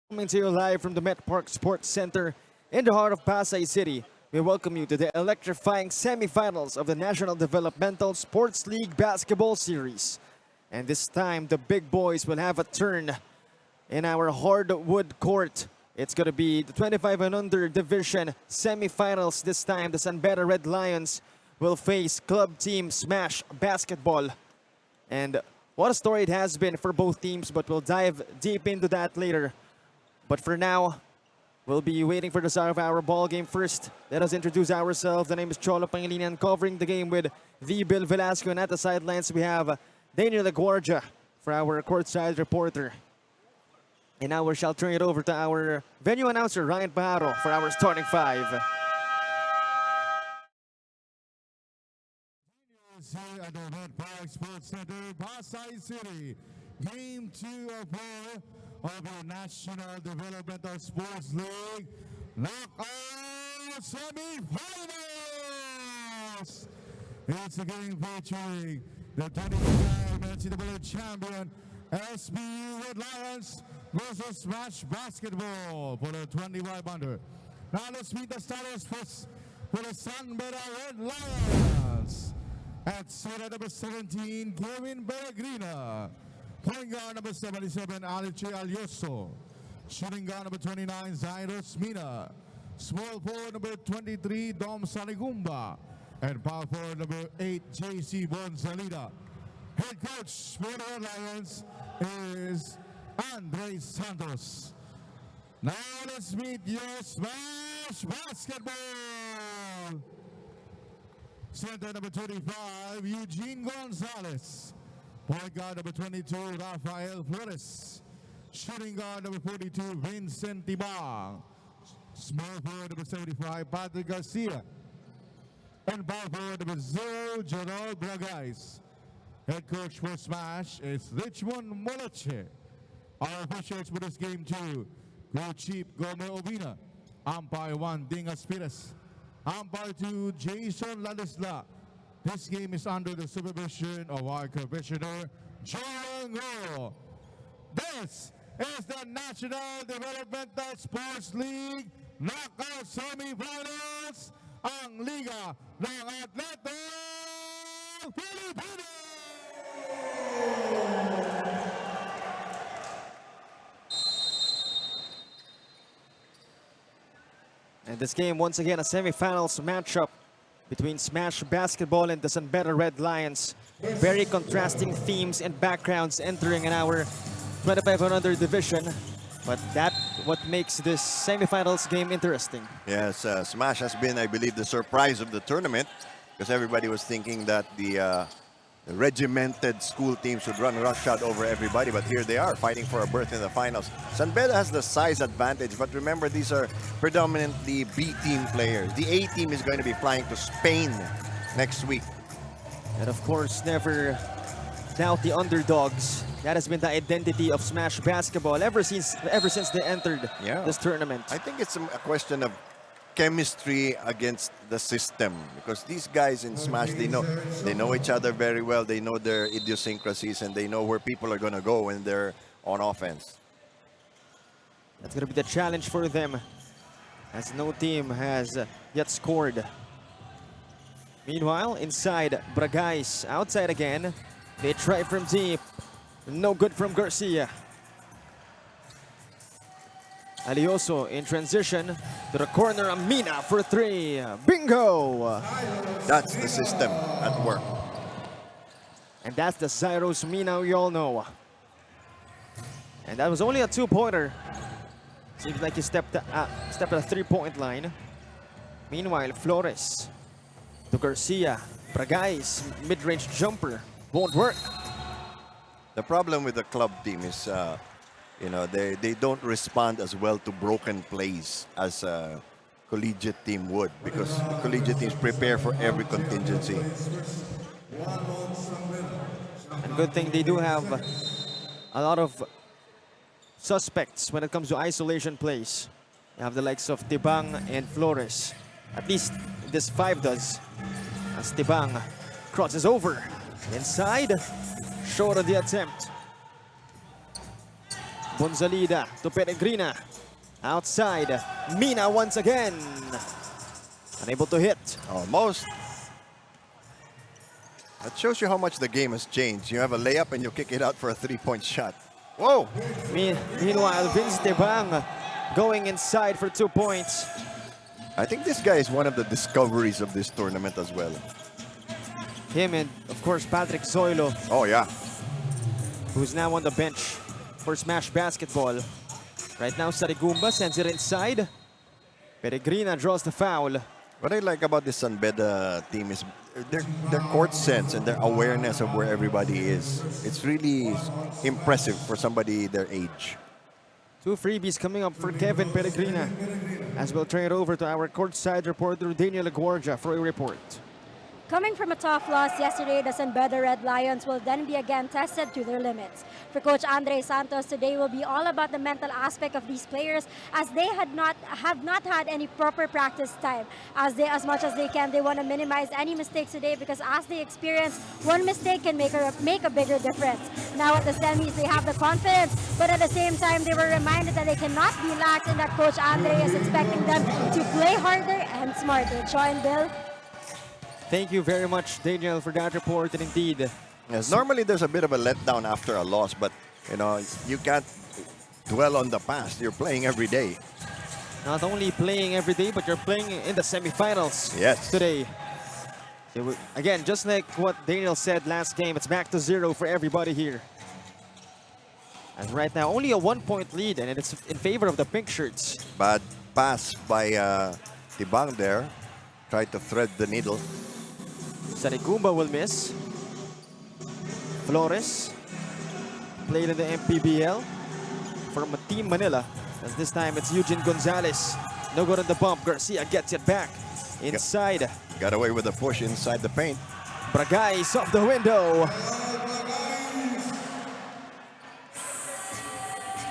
Coming to you live from the Met Park Sports Center in the heart of Pasay City. We welcome you to the electrifying semifinals of the National Developmental Sports League Basketball Series. And this time, the big boys will have a turn in our hardwood court. It's going to be the 25 and under division semifinals. This time, the San Beda Red Lions will face Club Team Smash Basketball. And what a story it has been for both teams, but we'll dive deep into that later. But for now, we'll be waiting for the start of our ball game first. Let us introduce ourselves. The name is Cholo Pangilinan, covering the game with the Bill Velasco. And at the sidelines, we have Daniel LaGuardia for our courtside reporter. And now we shall turn it over to our venue announcer, Ryan Pajaro, for our starting five. Here at the Red Park Sports Center, Pasay City. Game 2 of 4 of the National Developmental Sports League Knockout Semifinals. It's a game featuring the 25 NCAA champion SBU Red Lions versus Smash Basketball for the 25 under. Now let's meet the starters first for the San Beda Red Lions. At center number 17, Kevin Pellegrina. Point guard number 77, Alice Alioso. Shooting guard number 29, Zairos Mina. Small forward number 23, Dom Saligumba. And power forward number 8, JC Bonsalida. Head coach for the Red Lions is Andre Santos. Now let's meet your Smash Basketball. Center number 25, Eugene Gonzalez. Point guard number 22, Rafael Flores. Shooting guard number 42, Vincent Tibang. Small forward number 75, Patrick Garcia. And power forward number 0, Gerald Bragais. Head coach for Smash is Richmond Moloche. Our officials for this game 2, Co-Chief Gomer Ovina. Umpire 1, Ding Aspiras. Umpire 2, Jason Ladisla. This game is under the supervision of our commissioner, John Ngo. This is the National Developmental Sports League Knockout Semifinals, ang Liga ng Atleta Pilipino! And this game, once again, a semifinals matchup between Smash Basketball and the San Beda Red Lions. Very contrasting themes and backgrounds entering in our 25 and under division. But that's what makes this semifinals game interesting. Yes, Smash has been, I believe, the surprise of the tournament because everybody was thinking that the regimented school teams would run roughshod over everybody, but here they are fighting for a berth in the finals. San Beda has the size advantage, but remember, these are predominantly B-team players. The A-team is going to be flying to Spain next week. And of course, never doubt the underdogs. That has been the identity of Smash Basketball ever since they entered this tournament. I think it's a question of chemistry against the system, because these guys in Smash, they know each other very well. They know their idiosyncrasies, and they know where people are going to go when they're on offense. That's going to be the challenge for them, as no team has yet scored. Meanwhile, inside, Bragais outside again. They try from deep. No good from Garcia. Alioso in transition to the corner. Amina for 3. Bingo! That's the system at work. And that's the Zairos Mina we all know. And that was only a 2-pointer. Seems like he stepped at a 3-point line. Meanwhile, Flores to Garcia. Bragais, mid-range jumper. Won't work. The problem with the club team is they don't respond as well to broken plays as a collegiate team would, because collegiate teams prepare for every contingency. And good thing they do have a lot of suspects when it comes to isolation plays. You have the likes of Tibang and Flores. At least this 5 does. As Tibang crosses over. Inside. Short of the attempt. Bonzalida to Peregrina. Outside, Mina once again. Unable to hit. Almost. That shows you how much the game has changed. You have a layup and you kick it out for a three-point shot. Whoa! Meanwhile, Vince Tebang going inside for 2 points. I think this guy is one of the discoveries of this tournament as well. Him and, of course, Patrick Zoilo, Oh, yeah. who's now on the bench for Smash Basketball. Right now, Sarigumba sends it inside. Peregrina draws the foul. What I like about this San Beda team is their court sense and their awareness of where everybody is. It's really impressive for somebody their age. 2 freebies coming up for Kevin Peregrina. As we'll turn it over to our courtside reporter, Daniel Aguardia, for a report. Coming from a tough loss yesterday, the San Beda Red Lions will then be again tested to their limits. For Coach Andre Santos, today will be all about the mental aspect of these players, as they have not had any proper practice time. As much as they can, they want to minimize any mistakes today, because as they experience, one mistake can make a bigger difference. Now at the semis, they have the confidence, but at the same time, they were reminded that they cannot be lax and that Coach Andre is expecting them to play harder and smarter. Joy and Bill. Thank you very much, Daniel, for that report. And indeed, Yes, normally there's a bit of a letdown after a loss, but you can't dwell on the past. You're playing every day. not only playing every day, but you're playing in the semifinals Yes. today. Again, just like what Daniel said last game, it's back to 0 for everybody here. And right now, only a 1-point lead, and it's in favor of the pink shirts. Bad pass by Tibang there. Tried to thread the needle. Sarigumba will miss. Flores played in the MPBL from Team Manila. As this time it's Eugene Gonzalez. No good on the bump. Garcia gets it back inside. Got away with a push inside the paint. Bragay is off the window.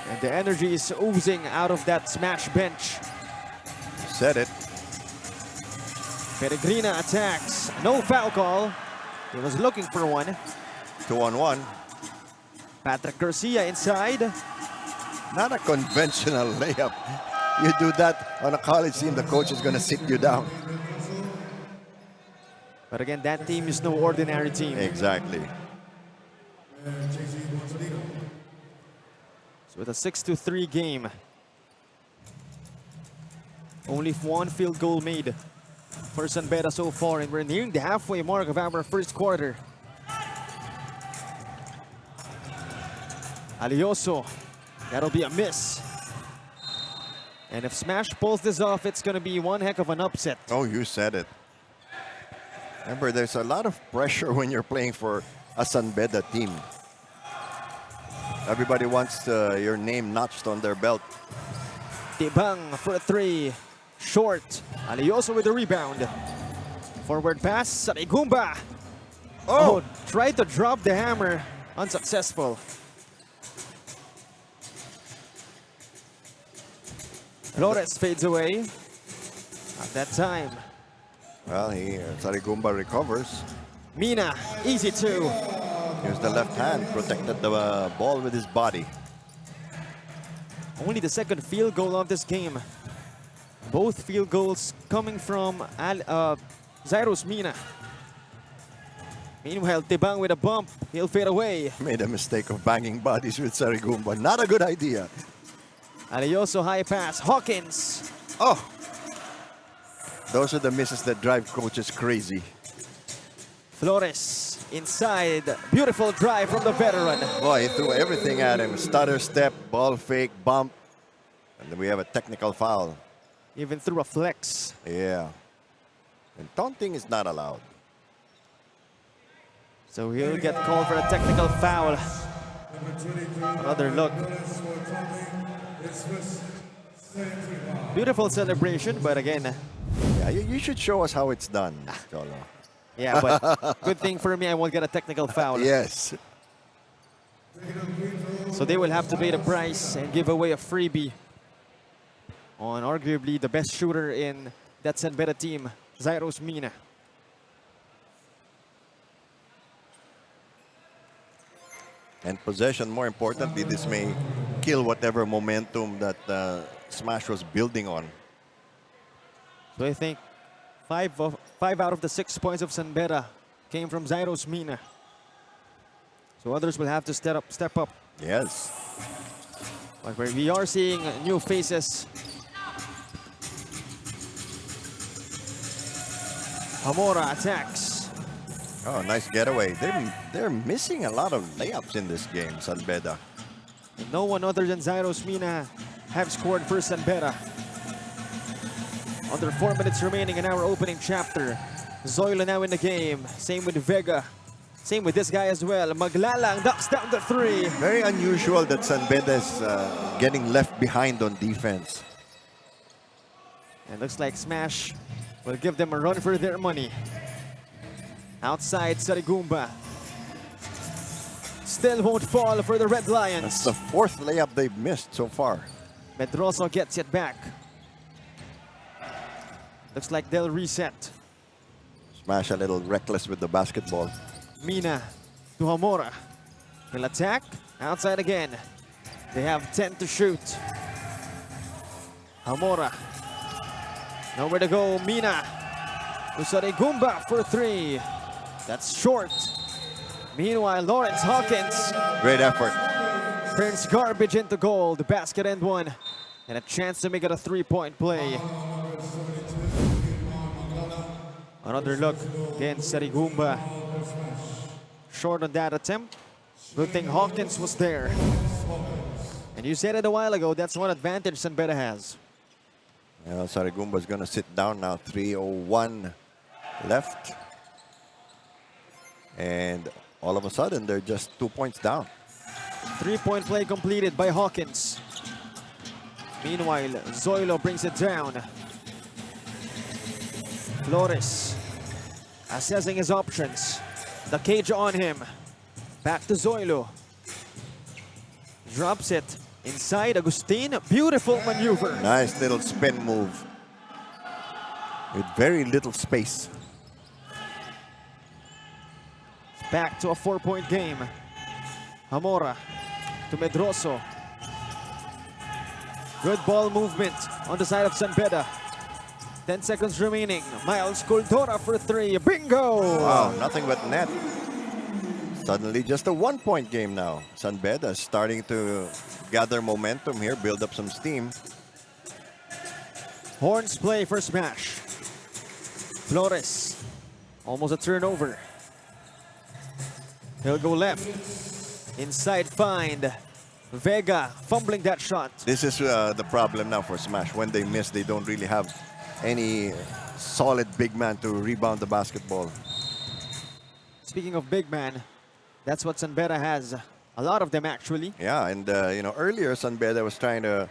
And the energy is oozing out of that Smash bench. Said it. Peregrina attacks. No foul call. He was looking for one. 2-on-1. Patrick Garcia inside. Not a conventional layup. You do that on a college team, the coach is going to sit you down. But again, that team is no ordinary team. Exactly. So with a 6-3 game. Only 1 field goal made for San Beda so far, and we're nearing the halfway mark of our first quarter. Alioso, that'll be a miss. And if Smash pulls this off, it's gonna be one heck of an upset. Oh, you said it. Remember, there's a lot of pressure when you're playing for a San Beda team. Everybody wants your name notched on their belt. Tibang for a 3. Short. Alioso with the rebound. Forward pass. Sarigumba. Oh, tried to drop the hammer. Unsuccessful. Flores fades away. At that time, Well, Sarigumba recovers. Mina, easy 2. Here's the left hand, protected the ball with his body. Only the second field goal of this game. Both field goals coming from Zairos Mina. Meanwhile, Tibang with a bump. He'll fade away. Made a mistake of banging bodies with Sarigumba. Not a good idea. Alioso high pass. Hawkins. Oh! Those are the misses that drive coaches crazy. Flores inside. Beautiful drive from the veteran. Boy, he threw everything at him. Stutter step, ball fake, bump. And then we have a technical foul. Even through a flex. Yeah. And taunting is not allowed. So he'll get called for a technical foul. Another look. Beautiful celebration, but again, Yeah, you should show us how it's done, Cholo. yeah, but good thing for me, I won't get a technical foul. Yes. So they will have to pay the price and give away a freebie on arguably the best shooter in that San Beda team, Zairos Mina. And possession, more importantly, this may kill whatever momentum that Smash was building on. So I think five out of the 6 points of San Beda came from Zyros Mina. So others will have to step up. Yes. But we are seeing new faces. Hamora attacks. Oh, nice getaway. They're missing a lot of layups in this game, San Beda. And no one other than Zyros Mina have scored for San Beda. Under 4 minutes remaining in our opening chapter. Zoilo now in the game. Same with Vega. Same with this guy as well. Maglalang ducks down the 3. Very unusual that San Beda is getting left behind on defense. And looks like Smash will give them a run for their money. Outside Sarigumba. Still won't fall for the Red That's Lions. the 4th layup they've missed so far. Medroso gets it back. Looks like they'll reset. Smash a little reckless with the basketball. Mina to Hamora. He'll attack. Outside again. They have 10 to shoot. Hamora. Nowhere to go. Mina. To Sarigumba for 3. That's short. Meanwhile, Lawrence Hawkins Great effort. turns garbage into gold. The basket and 1. And a chance to make it a 3-point play. Another look against Sarigumba. Short on that attempt. Good thing Hawkins was there. And you said it a while ago, that's one advantage San Beda has. Sarigumba is going to sit down now. 3:01 left. And all of a sudden, they're just 2 points down. 3-point play completed by Hawkins. Meanwhile, Zoilo brings it down. Flores assessing his options. The cage on him. Back to Zoilo. Drops it inside Agustin. Beautiful maneuver. Nice little spin move. With very little space. Back to a 4-point game. Hamora to Medroso. Good ball movement on the side of San Beda. 10 seconds remaining. Miles Coldora for 3. Bingo! Wow, nothing but net. Suddenly just a 1-point game now. San Beda is starting to gather momentum here, build up some steam. Horns play for Smash. Flores. Almost a turnover. He'll go left. Inside find. Vega fumbling that shot. This is the problem now for Smash. When they miss, they don't really have any solid big man to rebound the basketball. Speaking of big man, that's what San Beda has. A lot of them actually. Yeah, and earlier San Beda was trying to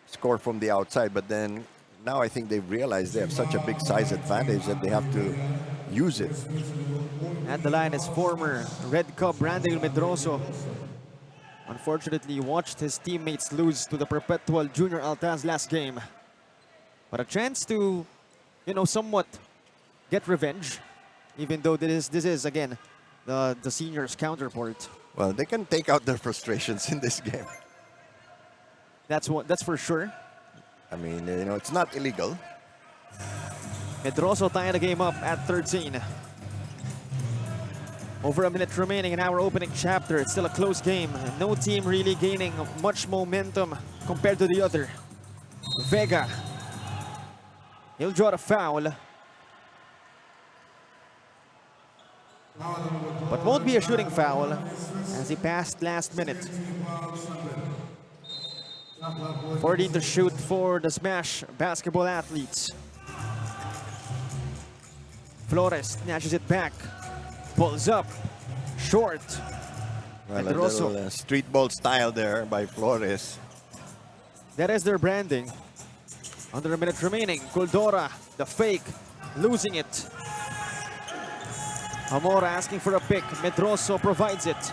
score from the outside, but then now I think they've realized they have such a big size advantage that they have to use it. At the line is former Red Cup Brandon Medroso. Unfortunately, watched his teammates lose to the Perpetual Junior Altaz last game. But a chance to, somewhat get revenge, even though this is again the seniors' counterpart. Well, they can take out their frustrations in this game. That's for sure. I mean, it's not illegal. Medroso tying the game up at 13. Over a minute remaining in our opening chapter. It's still a close game. No team really gaining much momentum compared to the other. Vega. He'll draw the foul. But won't be a shooting foul as he passed last minute. 14 to shoot for the Smash basketball athletes. Flores snatches it back. Pulls up. Short. Well, a little street ball style there by Flores. That is their branding. Under a minute remaining. Coldora, the fake, losing it. Hamora asking for a pick. Medroso provides it.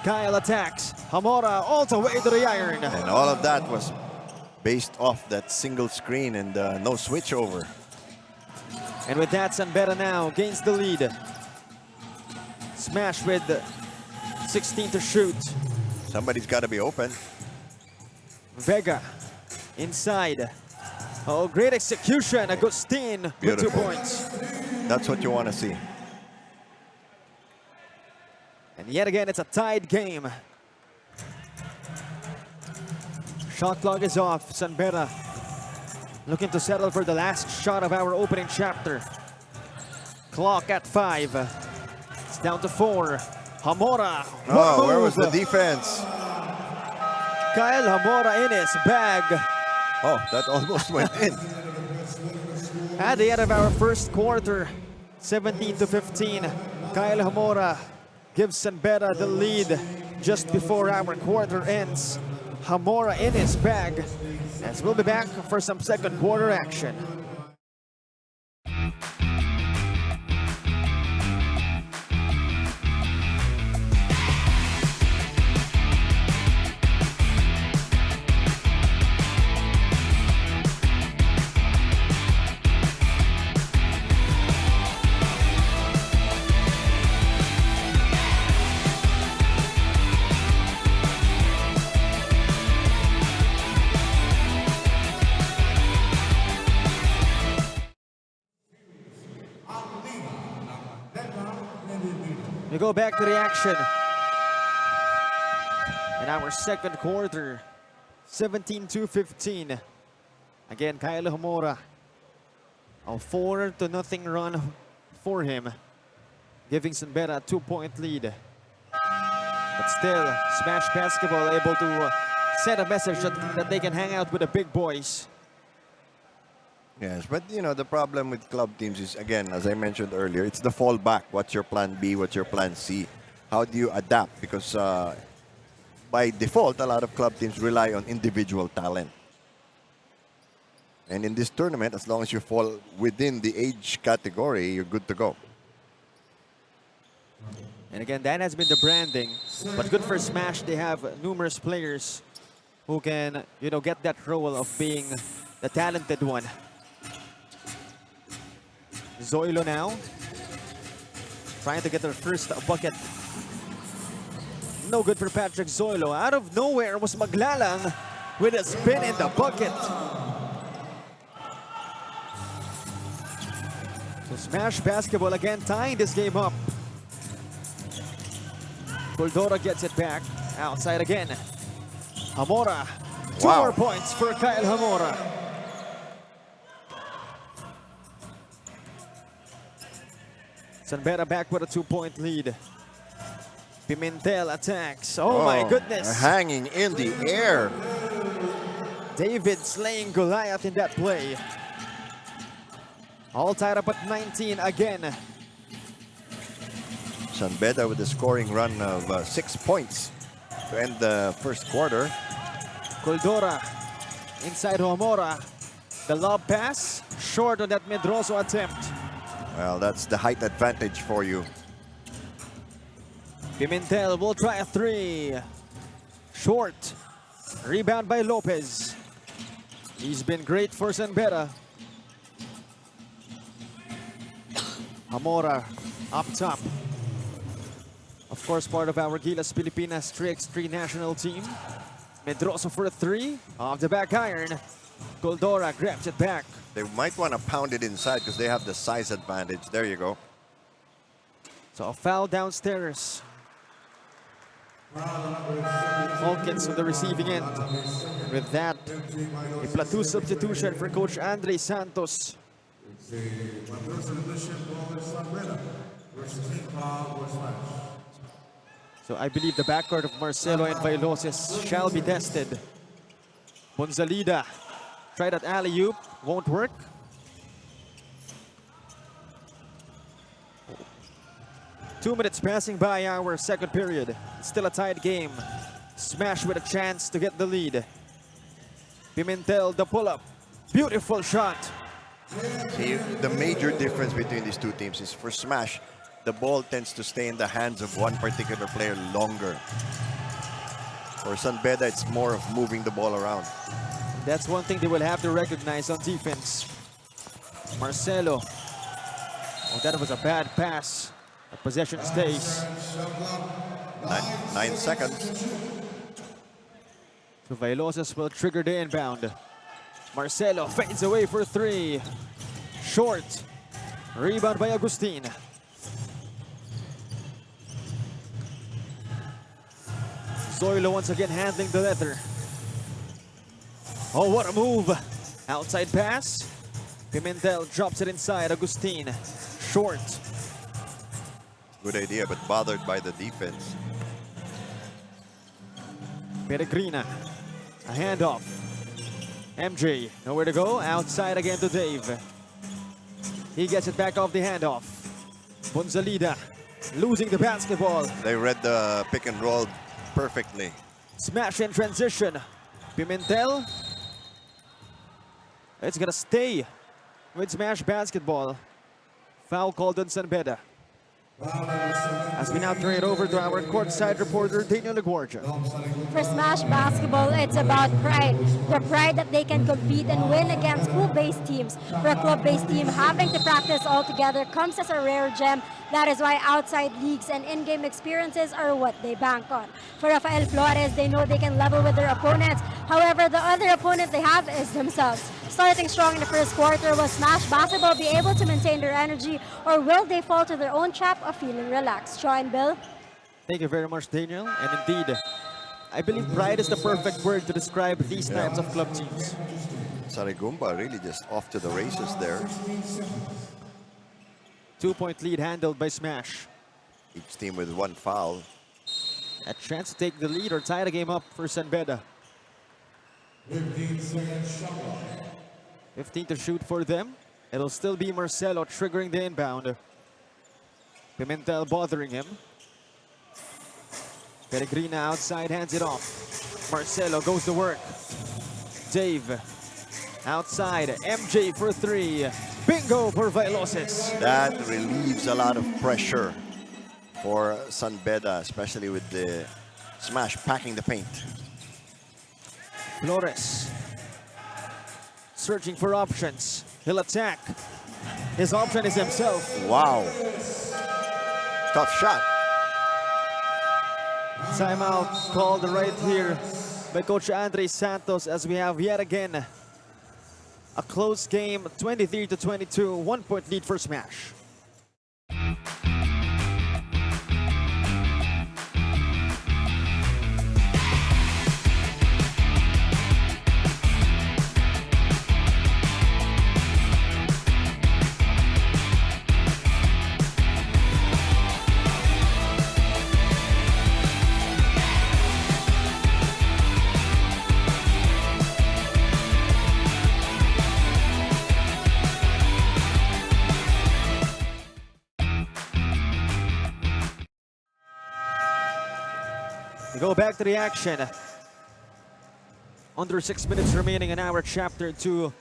Kyle attacks. Hamora all the way to the iron. And all of that was based off that single screen and no switch over. And with that, San Beda now gains the lead. Smash with 16 to shoot. Somebody's got to be open. Vega inside. Oh, great execution. Agustin with 2 Beautiful. points. That's what you want to see. And yet again, it's a tied game. Shot clock is off. San Beda looking to settle for the last shot of our opening chapter. Clock at 5. It's down to 4. Hamora. Oh, where was the move. defense? Kyle Hamora in his bag. Oh, that almost went in. At the end of our first quarter, 17-15, Kyle Hamora gives San Beda the lead just before our quarter ends. Hamora in his bag, as we'll be back for some second quarter action. We go back to the action. In our second quarter, 17-15. Again, Kyle Hamora. A 4-0 run for him, giving San Beda a 2-point lead. But still, Smash Basketball able to send a message that they can hang out with the big boys. Yes, but you know, the problem with club teams is, again, as I mentioned earlier, it's the fallback. What's your plan B? What's your plan C? How do you adapt? Because by default, a lot of club teams rely on individual talent. And in this tournament, as long as you fall within the age category, you're good to go. And again, that has been the branding. But good for Smash, they have numerous players who can, you know, get that role of being the talented one. Zoilo now, trying to get their first bucket. No good for Patrick Zoilo. Out of nowhere was Maglalang with a spin in the bucket. So Smash Basketball again tying this game up. Coldora gets it back. Outside again. Hamora. Two Wow. more points for Kyle Hamora. San Beda back with a 2-point lead. Pimentel attacks. Oh my goodness. Hanging in the air. David slaying Goliath in that play. All tied up at 19 again. San Beda with a scoring run of 6 points to end the first quarter. Coldora inside Hamora. The lob pass short on that Medroso attempt. Well, that's the height advantage for you. Pimentel will try a 3. Short. Rebound by Lopez. He's been great for San Beda. Hamora up top. Of course, part of our Gilas Pilipinas 3x3 national team. Medroso for a 3. Off the back iron. Coldora grabs it back. They might want to pound it inside because they have the size advantage. There you go. So a foul downstairs. Hawkins on the receiving end. With that, a platoon substitution for Coach Andre Santos. So I believe the backcourt of Marcelo and Vailoses shall be tested. Bonzalida tried that alley-oop, won't work. Two minutes passing by our second period. Still a tied game. Smash with a chance to get the lead. Pimentel, the pull-up. Beautiful shot. See, the major difference between these two teams is for Smash, the ball tends to stay in the hands of one particular player longer. For San Beda, it's more of moving the ball around. That's one thing they will have to recognize on defense. Marcelo. Oh, that was a bad pass. The possession stays. 9 seconds. So Vailoses will trigger the inbound. Marcelo fades away for three. Short. Rebound by Agustin. Zoilo once again handling the leather. Oh, what a move. Outside pass. Pimentel drops it inside. Agustin. Short. Good idea, but bothered by the defense. Peregrina. A handoff. MJ. Nowhere to go. Outside again to Dave. He gets it back off the handoff. Bonzalida losing the basketball. They read the pick and roll perfectly. Smash in transition. Pimentel. It's gonna stay with smash basketball. Foul called on San Beda. As we now turn it over to our courtside reporter, Daniel LaGuardia. For Smash Basketball, it's about pride. The pride that they can compete and win against school-based teams. For a club-based team, having to practice all together comes as a rare gem. That is why outside leagues and in-game experiences are what they bank on. For Rafael Flores, they know they can level with their opponents. However, the other opponent they have is themselves. Starting strong in the first quarter, will Smash Basketball be able to maintain their energy, or will they fall to their own trap of feeling relaxed? Shaw and Bill? Thank you very much, Daniel. And indeed, I believe pride is the perfect word to describe these types of club teams. Sarigumba really just off to the races there. 2-point lead handled by Smash. Each team with one foul. A chance to take the lead or tie the game up for San Beda. 15 seconds shot clock. 15 to shoot for them. It'll still be Marcelo triggering the inbound. Pimentel bothering him. Peregrina outside, hands it off. Marcelo goes to work. Dave outside. MJ for three. Bingo for Vailoses. That relieves a lot of pressure for San Beda, especially with the Smash packing the paint. Flores searching for options. He'll attack. His option is himself. Wow. Tough shot. Timeout called right here by Coach Andre Santos as we have yet again a close game, 23-22, 1-point lead for Smash. We go back to the action. Under 6 minutes remaining in our chapter 2.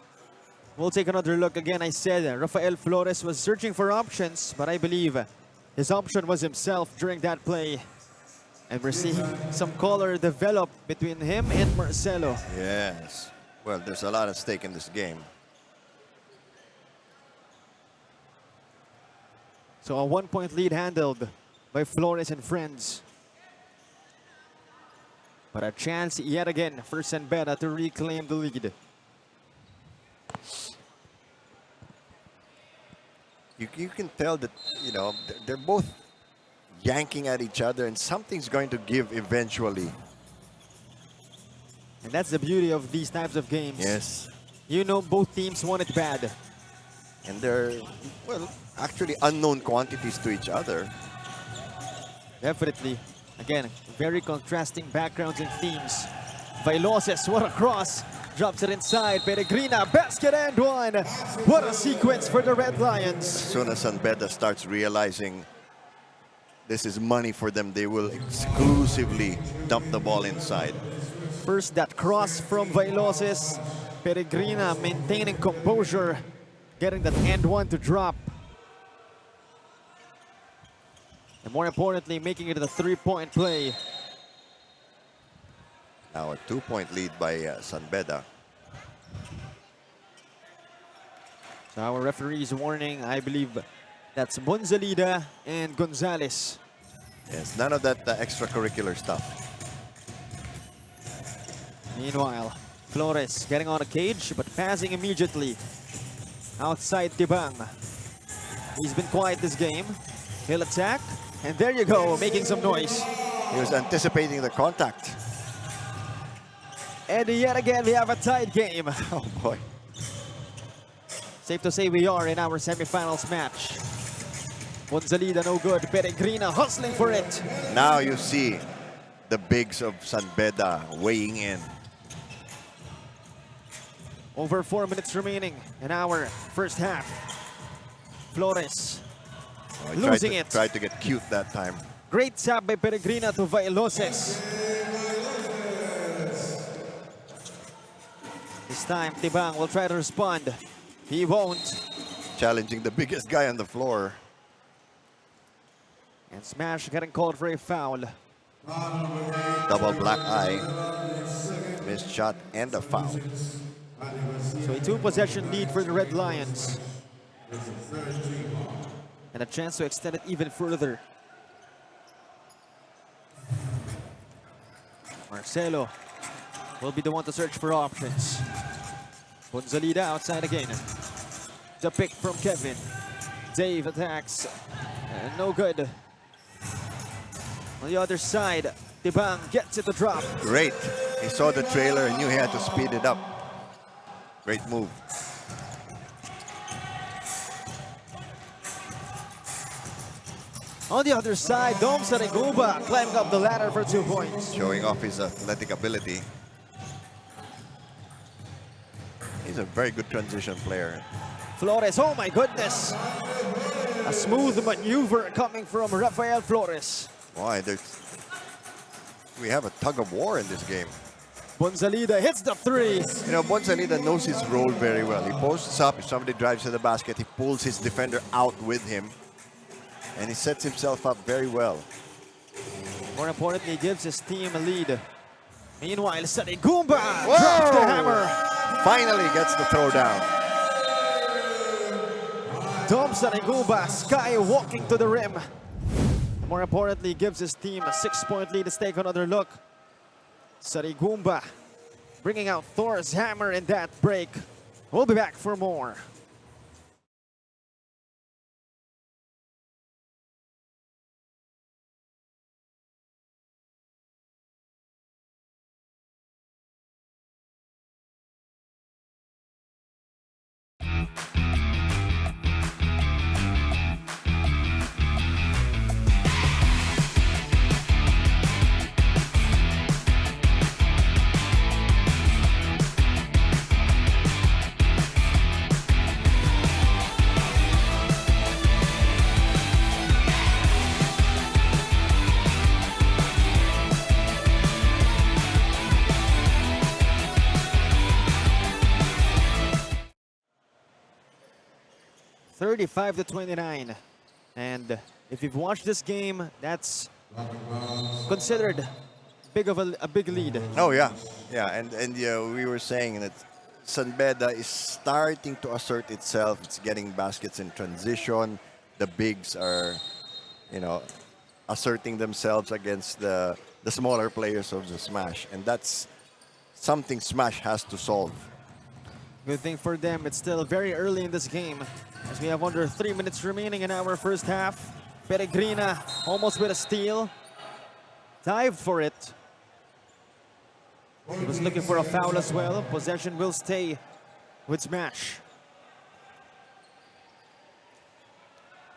We'll take another look again. I said Rafael Flores was searching for options, but I believe his option was himself during that play. And we're seeing some color develop between him and Marcelo. Yes. Well, there's a lot at stake in this game. So a 1-point lead handled by Flores and friends. But a chance yet again for San Beda to reclaim the lead. You can tell that, you know, they're both yanking at each other and something's going to give eventually. And that's the beauty of these types of games. Yes. You know both teams want it bad. And they're, well, actually unknown quantities to each other. Definitely. Again, very contrasting backgrounds and themes. Vailoses, what a cross. Drops it inside. Peregrina, basket and one. What a sequence for the Red Lions. As soon as San Beda starts realizing this is money for them, they will exclusively dump the ball inside. First, that cross from Vailoses. Peregrina maintaining composure, getting that end one to drop. And more importantly, making it a 3-point play. Now a 2-point lead by San Beda. So our referee's warning, I believe that's Bonzalida and Gonzalez. Yes, none of that extracurricular stuff. Meanwhile, Flores getting on a cage but passing immediately. Outside Tibang. He's been quiet this game. He'll attack. And there you go, making some noise. He was anticipating the contact. And yet again, we have a tied game. Oh boy. Safe to say we are in our semifinals match. Bonzalida no good. Peregrina hustling for it. Now you see the bigs of San Beda weighing in. Over 4 minutes remaining in our first half. Flores Oh, he losing tried it. Tried to get cute that time. Great tap by Peregrina to Vailoses. This time, Tibang will try to respond. He won't. Challenging the biggest guy on the floor. And Smash getting called for a foul. Double black eye. Missed shot and a foul. So a 2-possession lead for the Red Lions. And a chance to extend it even further. Marcelo will be the one to search for options. Bonzalida outside again. The pick from Kevin. Dave attacks. And no good. On the other side, Tibang gets it to drop. Great. He saw the trailer and knew he had to speed it up. Great move. On the other side, Dom Sariguba climbing up the ladder for 2 points. Showing off his athletic ability. He's a very good transition player. Flores, oh my goodness. A smooth maneuver coming from Rafael Flores. Why? We have a tug of war in this game. Bonzalida hits the 3. You know, Bonzalida knows his role very well. He posts up. If somebody drives to the basket, he pulls his defender out with him. And he sets himself up very well. More importantly, gives his team a lead. Meanwhile, Sarigumba drops the hammer. Finally gets the throw down. Dom Sarigumba skywalking to the rim. More importantly, gives his team a 6-point lead. Let's take another look. Sarigumba bringing out Thor's hammer in that break. We'll be back for more. (35-29), and if you've watched this game, that's considered a big lead. Oh yeah, yeah, and we were saying that San Beda is starting to assert itself. It's getting baskets in transition. The bigs are, asserting themselves against the smaller players of the Smash, and that's something Smash has to solve. Good thing for them, it's still very early in this game, as we have under 3 minutes remaining in our first half. Peregrina almost with a steal. Dived for it. He was looking for a foul as well. Possession will stay with Smash.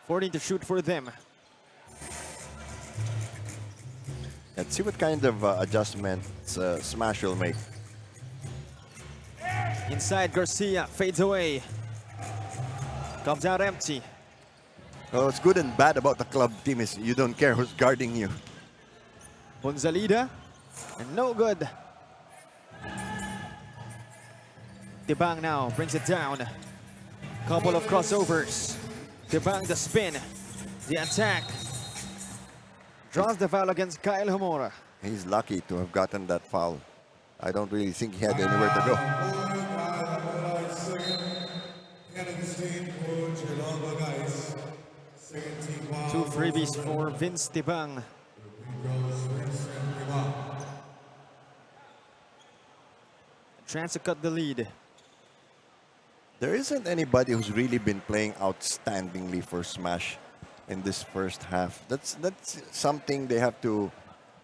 14 to shoot for them. Let's see what kind of adjustments Smash will make. Inside, Garcia fades away. Comes out empty. Well, what's good and bad about the club team is you don't care who's guarding you. Bonzalida, and no good. Tibang now brings it down. Couple of crossovers. Tibang the spin, the attack. Draws the foul against Kyle Hamora. He's lucky to have gotten that foul. I don't really think he had anywhere to go. Two freebies for Vince Tibang. chance to cut the lead. There isn't anybody who's really been playing outstandingly for Smash in this first half. That's something they have to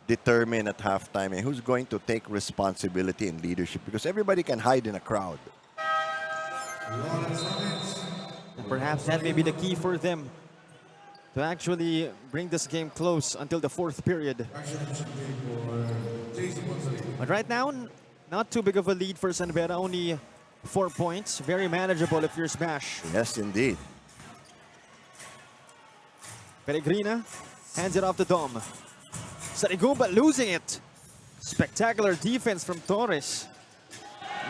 determine at halftime, and who's going to take responsibility and leadership, because everybody can hide in a crowd. And perhaps that may be the key for them to actually bring this game close until the fourth period. But right now, not too big of a lead for San Beda, only 4 points. Very manageable if you're Smash. Yes, indeed. Peregrina hands it off to Dom. Sarigumba losing it. Spectacular defense from Torres.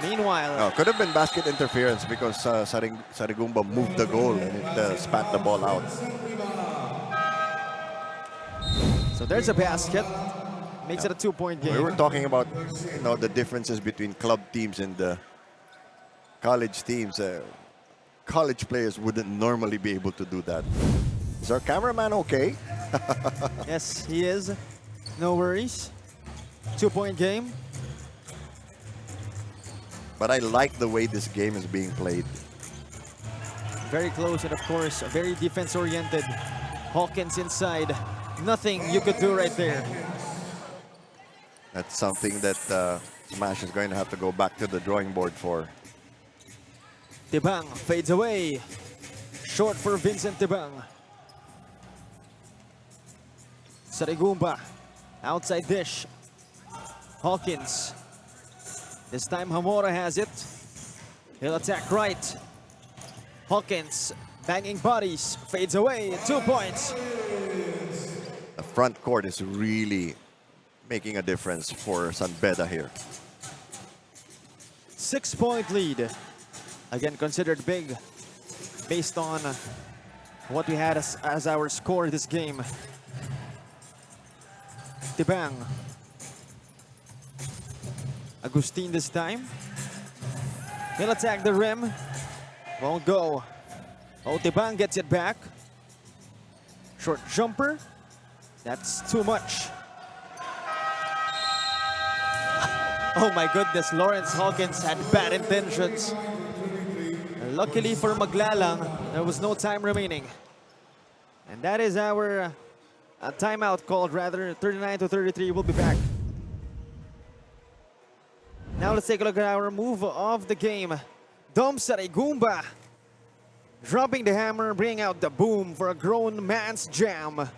Meanwhile, Oh, could have been basket interference because Sarigumba moved the goal and it spat the ball out. so there's a basket. Makes it a 2-point game. We were talking about the differences between club teams and college teams. College players wouldn't normally be able to do that. Is our cameraman okay? Yes, he is. No worries. 2-point game. But I like the way this game is being played. Very close and of course very defense oriented. Hawkins inside. Nothing you could do right there. That's something that Smash is going to have to go back to the drawing board for. Tibang fades away. Short for Vincent Tibang. Sarigumba. Outside dish. Hawkins. This time Hamora has it. He'll attack right. Hawkins banging bodies. Fades away. 2 points. The front court is really making a difference for San Beda here. 6-point lead. Again, considered big based on what we had as our score this game. Tibang. Agustin this time. He'll attack the rim. Won't go. Oh, Tibang gets it back. Short jumper. That's too much. Oh my goodness, Lawrence Hawkins had bad intentions. Luckily for Maglalang, there was no time remaining. And that is our timeout called, rather. 39-33, we'll be back. Now let's take a look at our move of the game. Dom Sarigumba dropping the hammer, bringing out the boom for a grown man's jam.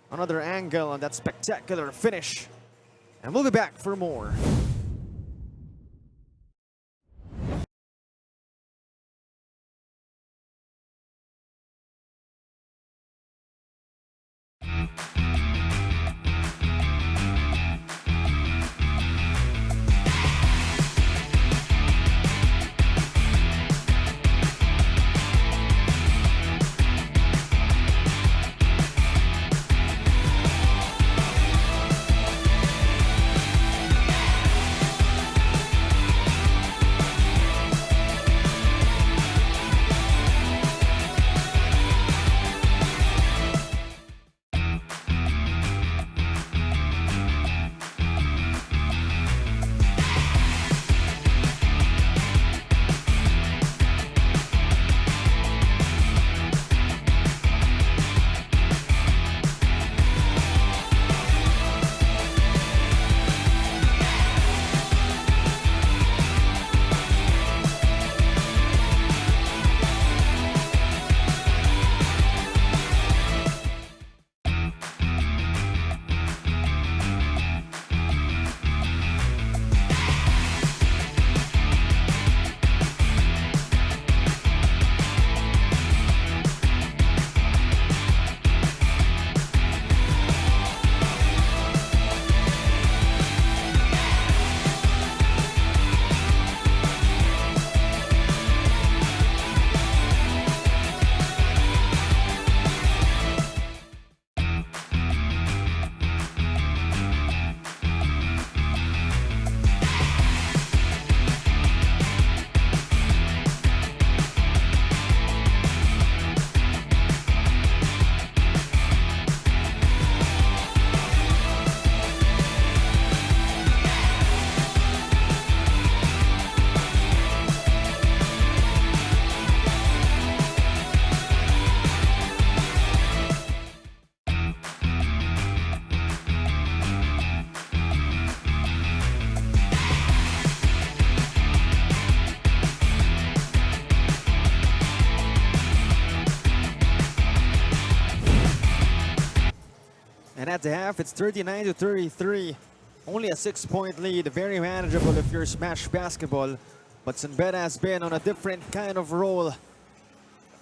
Another angle on that spectacular finish. And we'll be back for more. And at the half, it's 39 to 33. Only a 6-point lead, very manageable if you're Smash Basketball. But San Beda has been on a different kind of role.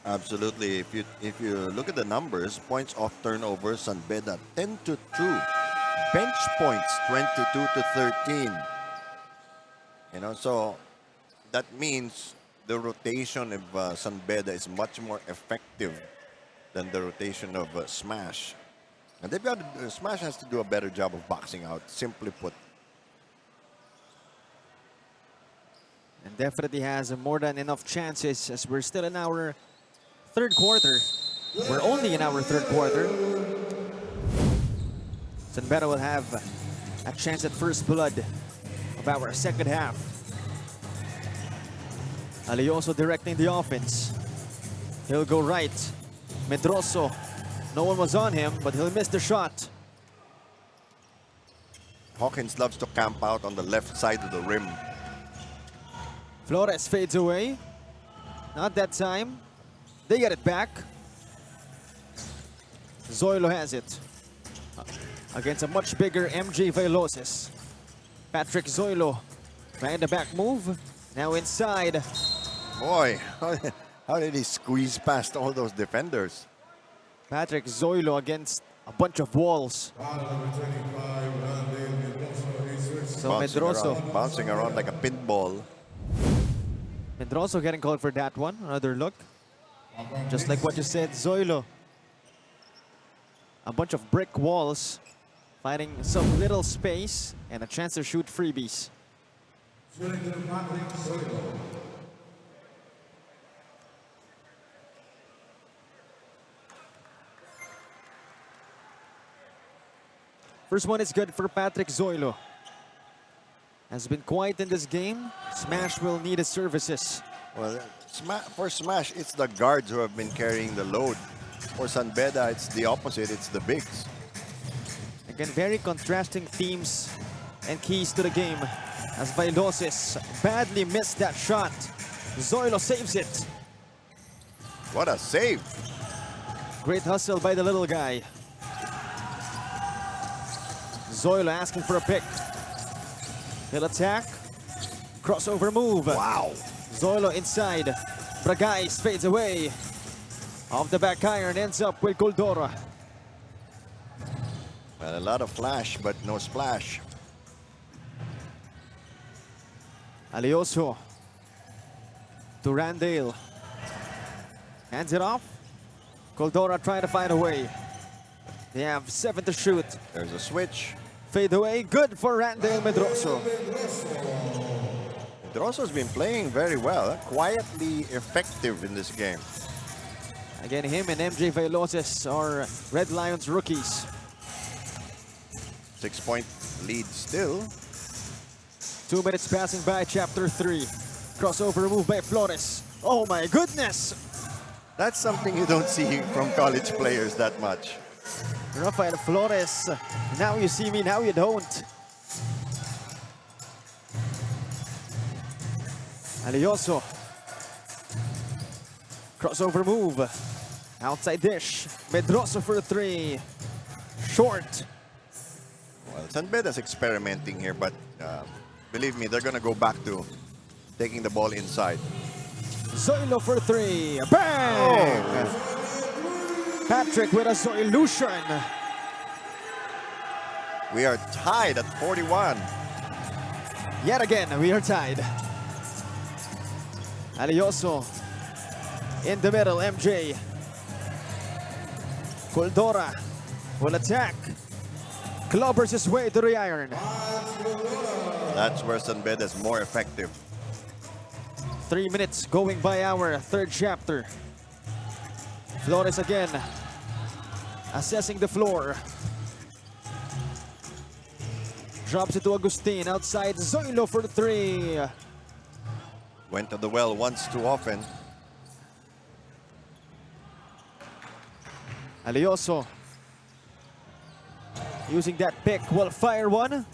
Absolutely. If you look at the numbers, points off turnovers, San Beda 10 to 2. Bench points 22 to 13. You know, so that means the rotation of San Beda is much more effective than the rotation of Smash. And they've got Smash has to do a better job of boxing out, simply put. And definitely has more than enough chances as we're still in our third quarter. We're only in our third quarter. San Beda will have a chance at first blood of our second half. Alioso directing the offense. He'll go right. Medroso. No one was on him, but he'll miss the shot. Hawkins loves to camp out on the left side of the rim. Flores fades away. Not that time. They get it back. Zoilo has it. Against a much bigger MJ Veloces. Patrick Zoilo trying the back move. Now inside. Boy, how did he squeeze past all those defenders? Patrick Zoilo against a bunch of walls. So Medroso. Bouncing around like a pinball. Medroso getting called for that one. Another look. Just like what you said, Zoilo. A bunch of brick walls. Finding some little space and a chance to shoot freebies. First one is good for Patrick Zoilo. Has been quiet in this game. Smash will need his services. Well, for Smash, it's the guards who have been carrying the load. For San Beda, it's the opposite. It's the bigs. Again, very contrasting themes and keys to the game. As Veloces badly missed that shot. Zoilo saves it. What a save. Great hustle by the little guy. Zoilo asking for a pick. He'll attack. Crossover move. Wow. Zoilo inside. Bragais fades away. Off the back iron, ends up with Goldora. Well, a lot of flash, but no splash. Alioso to Randale. Hands it off. Goldora trying to find a way. They have 7 to shoot. There's a switch. Fade away. Good for Randale Medroso. Medroso's been playing very well. Quietly effective in this game. Again, him and MJ Veloces are Red Lions rookies. 6-point lead still. 2 minutes passing by, chapter 3. Crossover move by Flores. Oh my goodness! That's something you don't see from college players that much. Rafael Flores. Now you see me, now you don't. Alioso. Crossover move. Outside dish. Medroso for 3. Short. Well, San Beda's experimenting here, but believe me, they're going to go back to taking the ball inside. Zoilo for 3. Bang! Oh. Patrick with a Zoilution. We are tied at 41. Yet again, we are tied. Alioso in the middle, MJ. Goldora will attack. Clobbers his way to the iron. That's where San Beda is more effective. 3 minutes going by our third chapter. Flores again, assessing the floor. Drops it to Agustin, outside Zoilo for 3. Went to the well once too often. Alioso using that pick will fire one,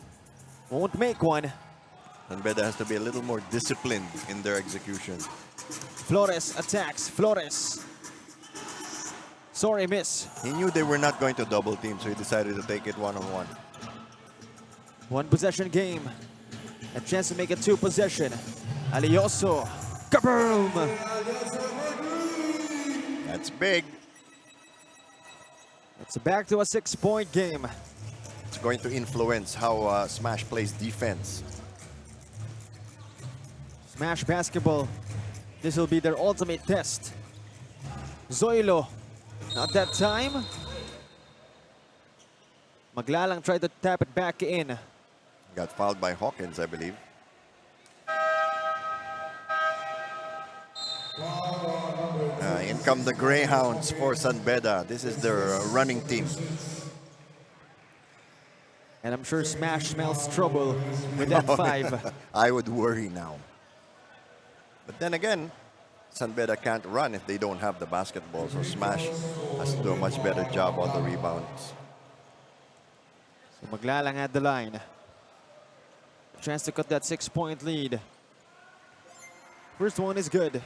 won't make one. San Beda has to be a little more disciplined in their execution. Flores attacks, Flores Sorry, miss. He knew they were not going to double team, so he decided to take it one-on-one. One possession game. A chance to make it two possession. Alioso. Kaboom! That's big. It's back to a 6-point game. It's going to influence how Smash plays defense. Smash basketball. This will be their ultimate test. Zoilo. Not that time. Maglalang tried to tap it back in. Got fouled by Hawkins, I believe. In come the Greyhounds for San Beda. This is their running team. And I'm sure Smash smells trouble with that 5. I would worry now. But then again, San Beda can't run if they don't have the basketball, so Smash has to do a much better job on the rebounds. So Maglalang at the line. Chance to cut that 6-point lead. First one is good.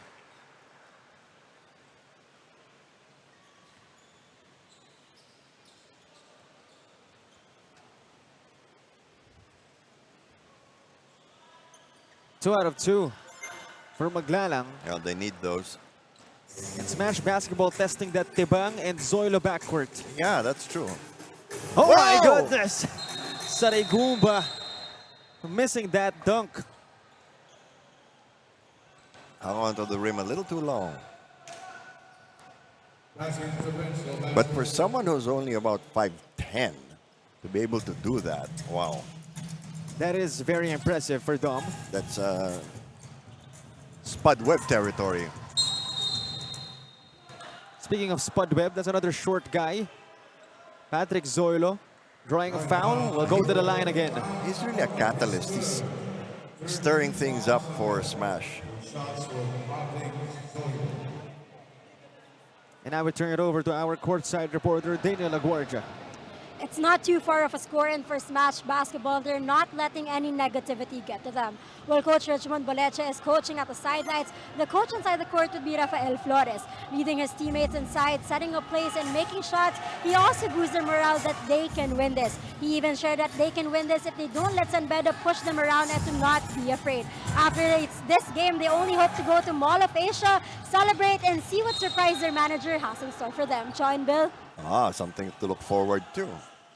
Two out of 2 for Maglalang. Yeah, they need those. And Smash basketball testing that Tebang and Zoilo backcourt. Yeah, that's true. Oh my Whoa! goodness! Sarigumba missing that dunk. Hung on to the rim a little too long. But for someone who's only about 5'10", to be able to do that, wow. That is very impressive for Dom. That's Spud Webb territory. Speaking of Spud Webb, that's another short guy. Patrick Zoilo drawing a foul. Will go to the line again. He's really a catalyst. He's stirring things up for Smash. And I would turn it over to our courtside reporter, Daniel Laguardia. It's not too far of a score in for Smash basketball. They're not letting any negativity get to them. While Coach Richmond Boleche is coaching at the sidelines, the coach inside the court would be Rafael Flores, leading his teammates inside, setting up plays and making shots. He also boosts their morale that they can win this. He even shared that they can win this if they don't let San Beda push them around and to not be afraid. After this game, they only hope to go to Mall of Asia, celebrate, and see what surprise their manager has in store for them. Chow and Bill? Something to look forward to.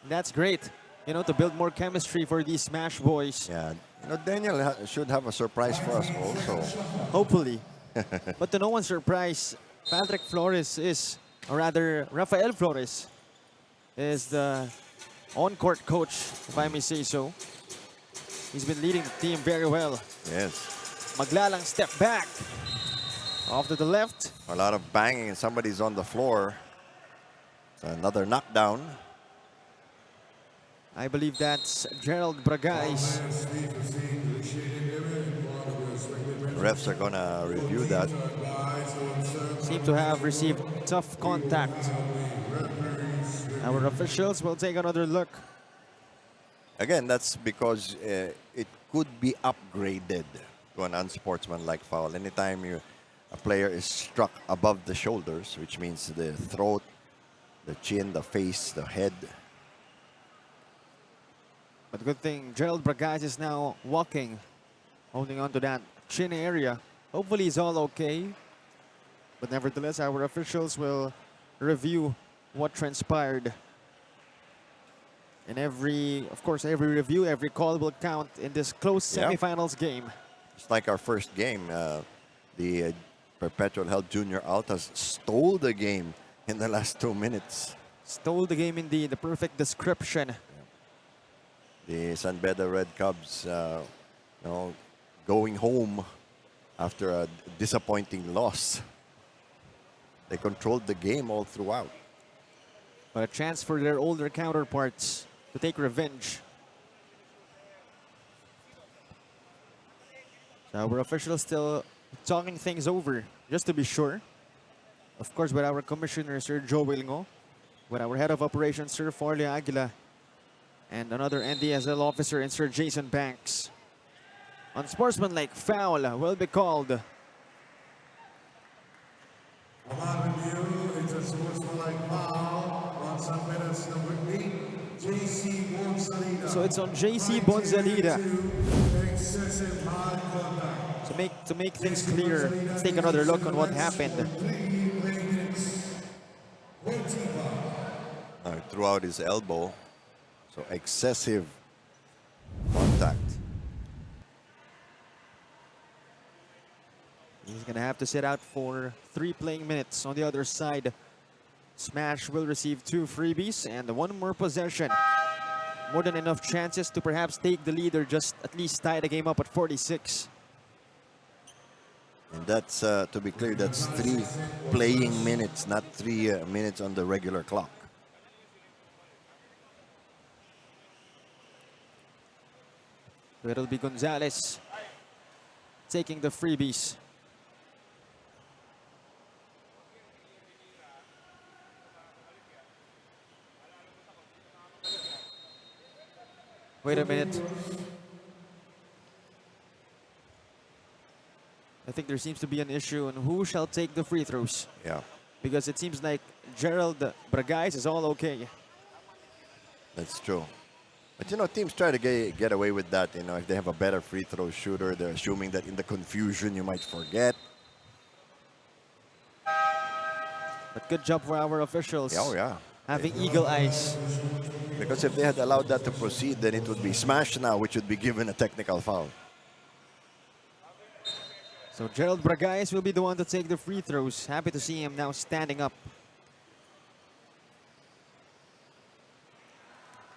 That's great. You know, to build more chemistry for these Smash boys. Yeah, you know, Daniel should have a surprise for us also. Hopefully. But to no one's surprise, Patrick Flores is, or rather, Rafael Flores is the on-court coach, if I may say so. He's been leading the team very well. Yes. Maglalang step back. Off to the left. A lot of banging and somebody's on the floor. Another knockdown. I believe that's Gerald Bragais. Refs are gonna review that. Seem to have received tough contact. Our officials will take another look. Again, that's because it could be upgraded to an unsportsmanlike foul. Anytime a player is struck above the shoulders, which means the throat, the chin, the face, the head. But good thing Gerald Bragais is now walking, holding on to that chin area. Hopefully he's all okay. But nevertheless, our officials will review what transpired. And of course, every review, every call will count in this close semifinals game. It's like our first game. The Perpetual Hell Junior Altas stole the game in the last 2 minutes. Stole the game indeed, the perfect description. The San Beda Red Cubs going home after a disappointing loss. They controlled the game all throughout. But a chance for their older counterparts to take revenge. So our officials still talking things over, just to be sure. Of course, with our commissioner, Sir Joe Wilngo, with our head of operations, Sir Forley Aguila, and another NDSL officer in Sir Jason Banks. Unsportsmanlike foul will be called. So it's on JC Bonzalida. To make things clear, let's take another look on what happened. He threw out his elbow, so excessive contact. He's gonna have to sit out for 3 playing minutes. On the other side, Smash will receive 2 freebies and 1 more possession. More than enough chances to perhaps take the lead or just at least tie the game up at 46. And that's, to be clear, that's 3 playing minutes, not 3 minutes on the regular clock. So it'll be Gonzalez taking the freebies. Wait a minute. I think there seems to be an issue on who shall take the free throws. Yeah, Because it seems like Gerald Bragais is all okay. that's true. But, you know, teams try to get away with that. You know, if they have a better free throw shooter, they're assuming that in the confusion you might forget. But good job for our officials. Oh, yeah. Having eagle eyes. Because if they had allowed that to proceed, then it would be smashed now, which would be given a technical foul. So Gerald Bragais will be the one to take the free throws. Happy to see him now standing up.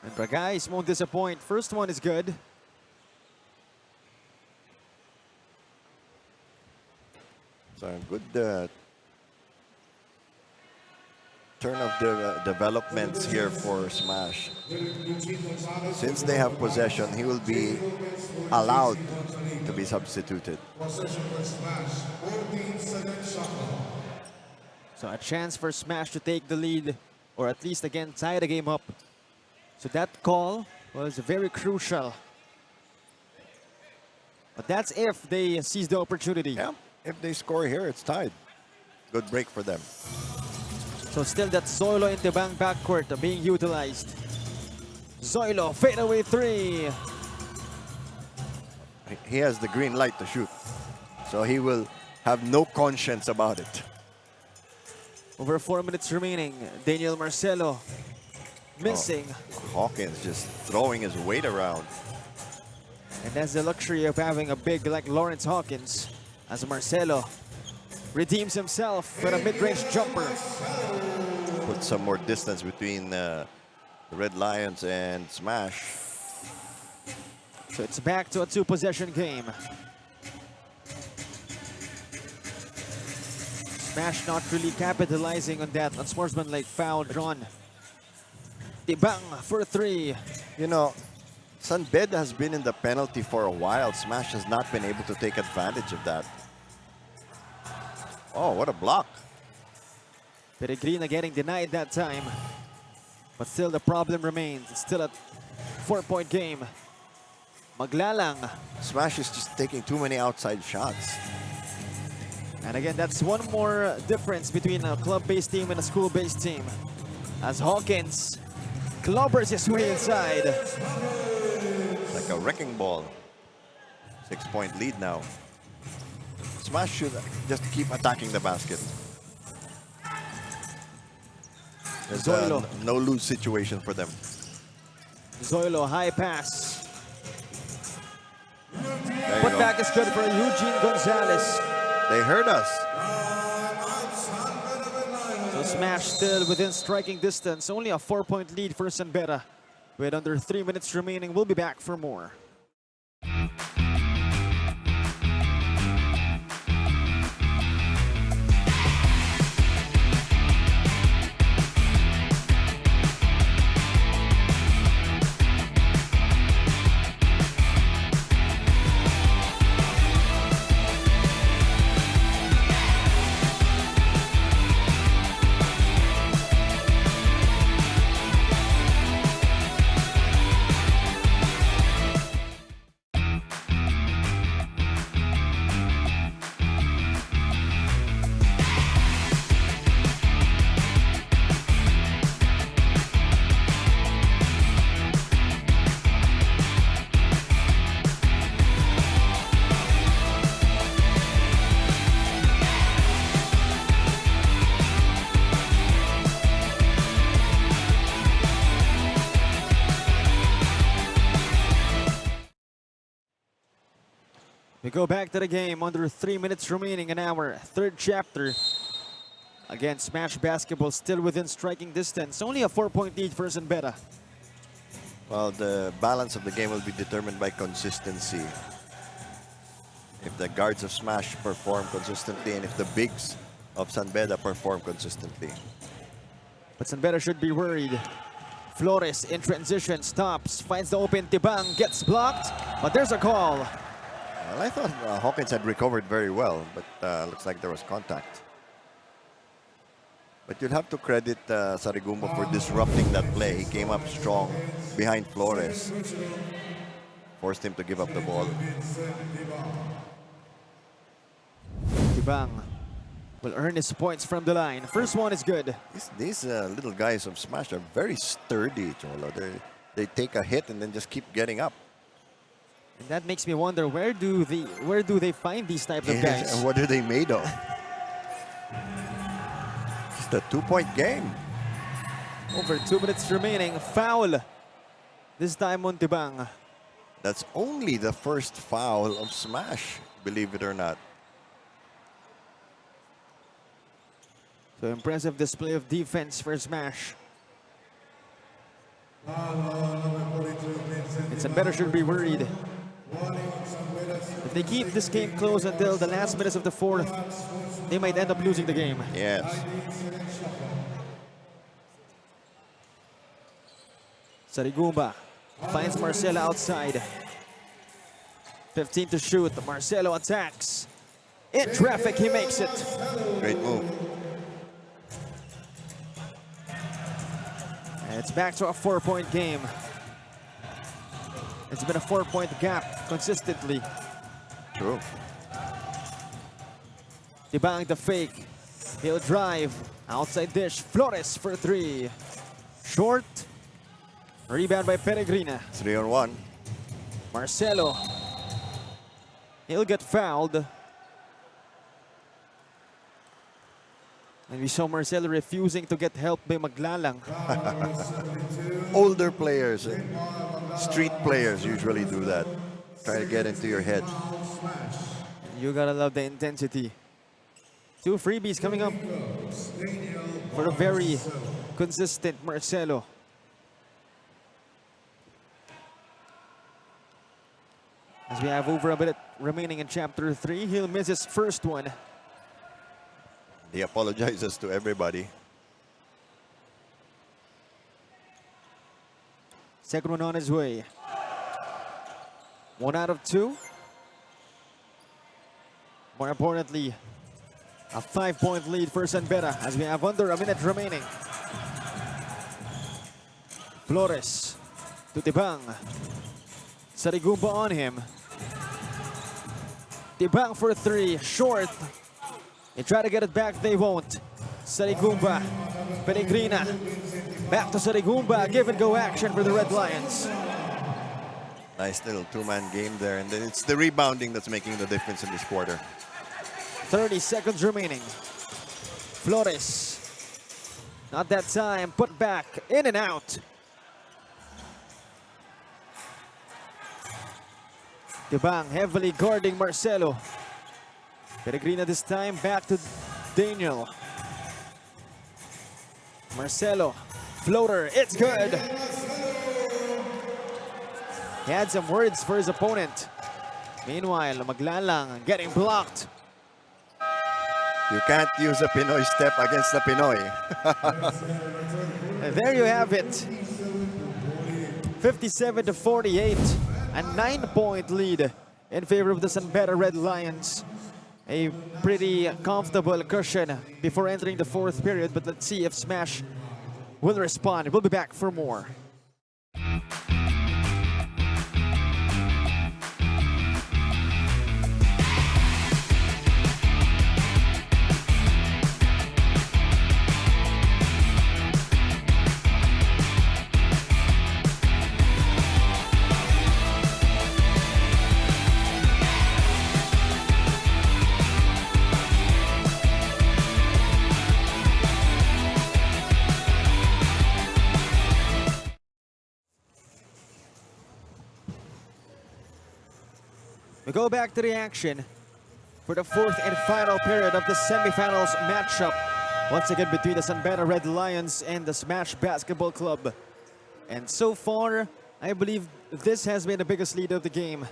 And Bragais won't disappoint. First one is good. So a good turn of the developments here for Smash. Since they have possession, he will be allowed to be substituted. So a chance for Smash to take the lead, or at least again tie the game up. So that call was very crucial. But that's if they seize the opportunity. Yeah, if they score here, it's tied. Good break for them. So still that Zoilo in the backcourt being utilized. Zoilo, fadeaway 3. He has the green light to shoot. So he will have no conscience about it. Over 4 minutes remaining. Daniel Marcelo missing. Hawkins just throwing his weight around. And that's the luxury of having a big like Lawrence Hawkins, as Marcelo redeems himself with a mid-range jumper. Put some more distance between the Red Lions and Smash. So it's back to a 2-possession game. Smash not really capitalizing on that unsportsmanlike foul drawn. Tibang for 3. You know, Sunbed has been in the penalty for a while. Smash has not been able to take advantage of that. Oh, what a block. Peregrina getting denied that time. But still the problem remains. It's still a 4-point game. Maglalang. Smash is just taking too many outside shots. And again, that's one more difference between a club-based team and a school-based team. As Hawkins clobbers his way inside. Like a wrecking ball. 6-point lead now. Smash should just keep attacking the basket. There's a no-lose situation for them. Zoilo, high pass. There you Put go. back is good for Eugene Gonzalez. They heard us. So Smash still within striking distance. Only a 4-point lead for Sanbera. With under 3 minutes remaining, we'll be back for more. We go back to the game under 3 minutes remaining in our third chapter. Again, Smash Basketball still within striking distance. Only a 4-point lead for San Beda. Well, the balance of the game will be determined by consistency. If the guards of Smash perform consistently and if the bigs of San Beda perform consistently. But San Beda should be worried. Flores in transition, stops, finds the open Tibang, gets blocked, but there's a call. Well, I thought Hawkins had recovered very well, but looks like there was contact. But you'll have to credit Sarigumba for disrupting that play. He came up strong behind Flores. Forced him to give up the ball. Tibang will earn his points from the line. First one is good. These little guys of Smash are very sturdy, Cholo. They take a hit and then just keep getting up. And that makes me wonder, where do they find these types of guys? And what are they made of? Just a 2-point game. Over 2 minutes remaining. Foul. This time on Tibang. That's only the first foul of Smash, believe it or not. So impressive display of defense for Smash. And San Beda should be worried. If they keep this game close until the last minutes of the fourth, they might end up losing the game. Yes. Sarigumba finds Marcelo outside. 15 to shoot. Marcelo attacks. In traffic, he makes it. Great move. And it's back to a 4-point game. It's been a 4-point gap consistently. True. Tibang the fake. He'll drive. Outside dish. Flores for 3. Short. Rebound by Peregrina. 3-on-1. Marcelo. He'll get fouled. And we saw Marcelo refusing to get help by Maglalang. Older players, street players usually do that. Try to get into your head. You gotta love the intensity. 2 freebies coming up for a very consistent Marcelo. As we have over a minute remaining in chapter 3, he'll miss his first one. He apologizes to everybody. Second one on his way. 1 out of 2. More importantly, a 5-point lead for San Beda as we have under a minute remaining. Flores to Tibang. Sarigumba on him. Tibang for 3, short. They try to get it back, they won't. Sarigumba, Peregrina. Back to Sarigumba, give and go action for the Red Lions. Nice little 2-man game there, and then it's the rebounding that's making the difference in this quarter. 30 seconds remaining. Flores. Not that time, put back, in and out. Tibang heavily guarding Marcelo. Peregrina this time, back to Daniel. Marcelo, floater, it's good. He had some words for his opponent. Meanwhile, Maglalang getting blocked. You can't use a Pinoy step against the Pinoy. And there you have it. 57 to 48, a 9-point lead in favor of the San Beda Red Lions. A pretty comfortable cushion before entering the fourth period, but let's see if Smash will respond. We'll be back for more. We go back to the action for the fourth and final period of the semifinals matchup. Once again between the San Beda Red Lions and the Smash Basketball Club. And so far, I believe this has been the biggest lead of the game.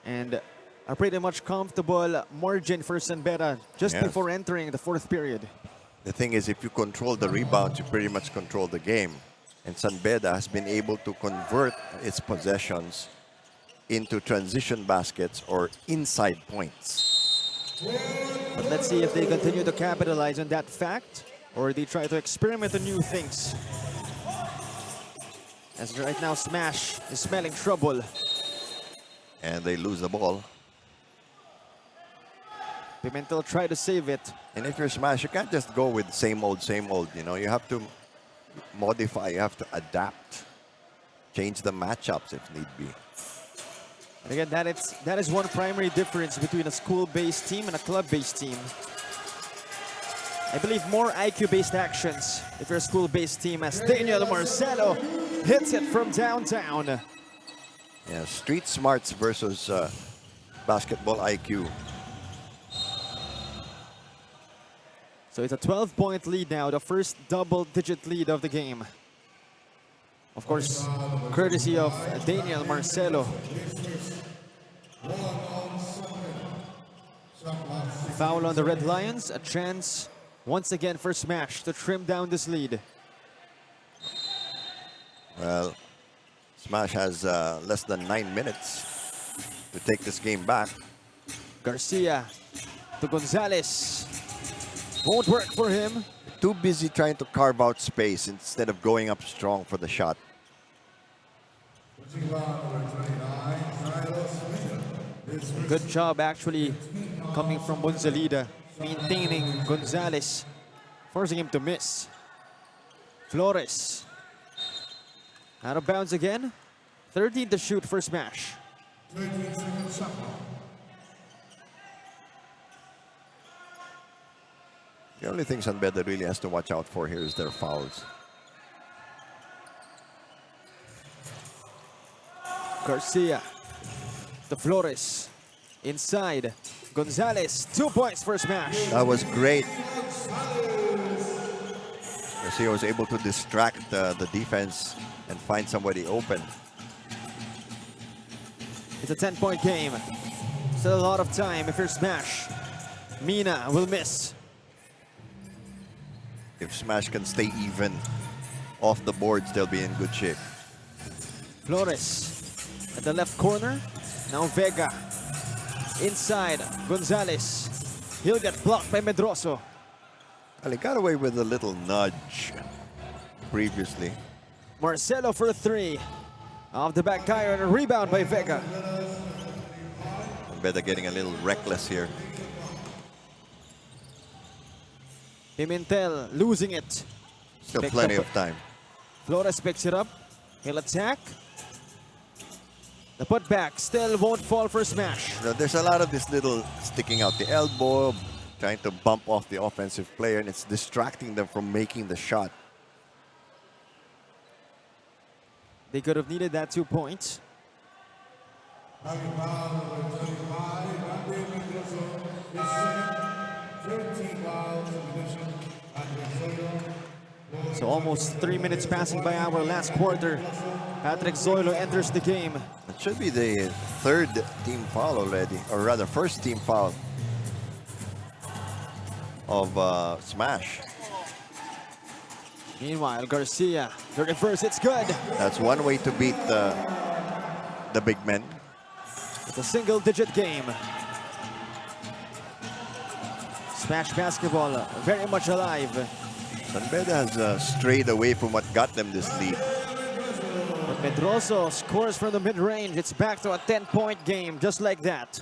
And a pretty much comfortable margin for San Beda just Yes. before entering the fourth period. The thing is, if you control the rebounds, you pretty much control the game. And San Beda has been able to convert its possessions into transition baskets or inside points. But let's see if they continue to capitalize on that fact or they try to experiment on new things. As right now, Smash is smelling trouble. And they lose the ball. Pimentel try to save it. And if you're Smash, you can't just go with same old, you know. You have to modify, you have to adapt. Change the matchups if need be. And again, that is one primary difference between a school-based team and a club-based team. I believe more IQ-based actions if you're a school-based team, as Daniel Marcelo hits it from downtown. Yeah, street smarts versus basketball IQ. So it's a 12-point lead now, the first double-digit lead of the game. Of course, courtesy of Daniel Marcelo. Foul on the Red Lions, a chance once again for Smash to trim down this lead. Well, Smash has less than 9 minutes to take this game back. Garcia to Gonzalez. Won't work for him. Too busy trying to carve out space instead of going up strong for the shot. Good job actually coming from Bonzalida, maintaining Gonzalez, forcing him to miss. Flores. Out of bounds again. 13 to shoot for Smash. The only thing San Beda really has to watch out for here is their fouls. Garcia to Flores. Inside. Gonzalez, 2 points for Smash. That was great. Garcia was able to distract the defense and find somebody open. It's a 10-point game. Still a lot of time if you're Smash. Mina will miss. If Smash can stay even off the boards, they'll be in good shape. Flores at the left corner. Now Vega. Inside, Gonzalez. He'll get blocked by Medroso. Well, he got away with a little nudge previously. Marcelo for 3. Off the back tire and a rebound by Vega. San Beda getting a little reckless here. Pimentel losing it. Still Picked plenty up- of time. Flores picks it up. He'll attack. The putback still won't fall for Smash. You know, there's a lot of this little sticking out the elbow, trying to bump off the offensive player, and it's distracting them from making the shot. They could have needed that 2 points. So almost 3 minutes passing by our last quarter. Patrick Zoilo enters the game. It should be the third team foul already, or rather first team foul of Smash. Meanwhile, Garcia, the reverse, it's good. That's one way to beat the big men. It's a single-digit game. Smash basketball very much alive. San Beda has strayed away from what got them this lead. But Medroso scores from the mid-range. It's back to a 10-point game, just like that.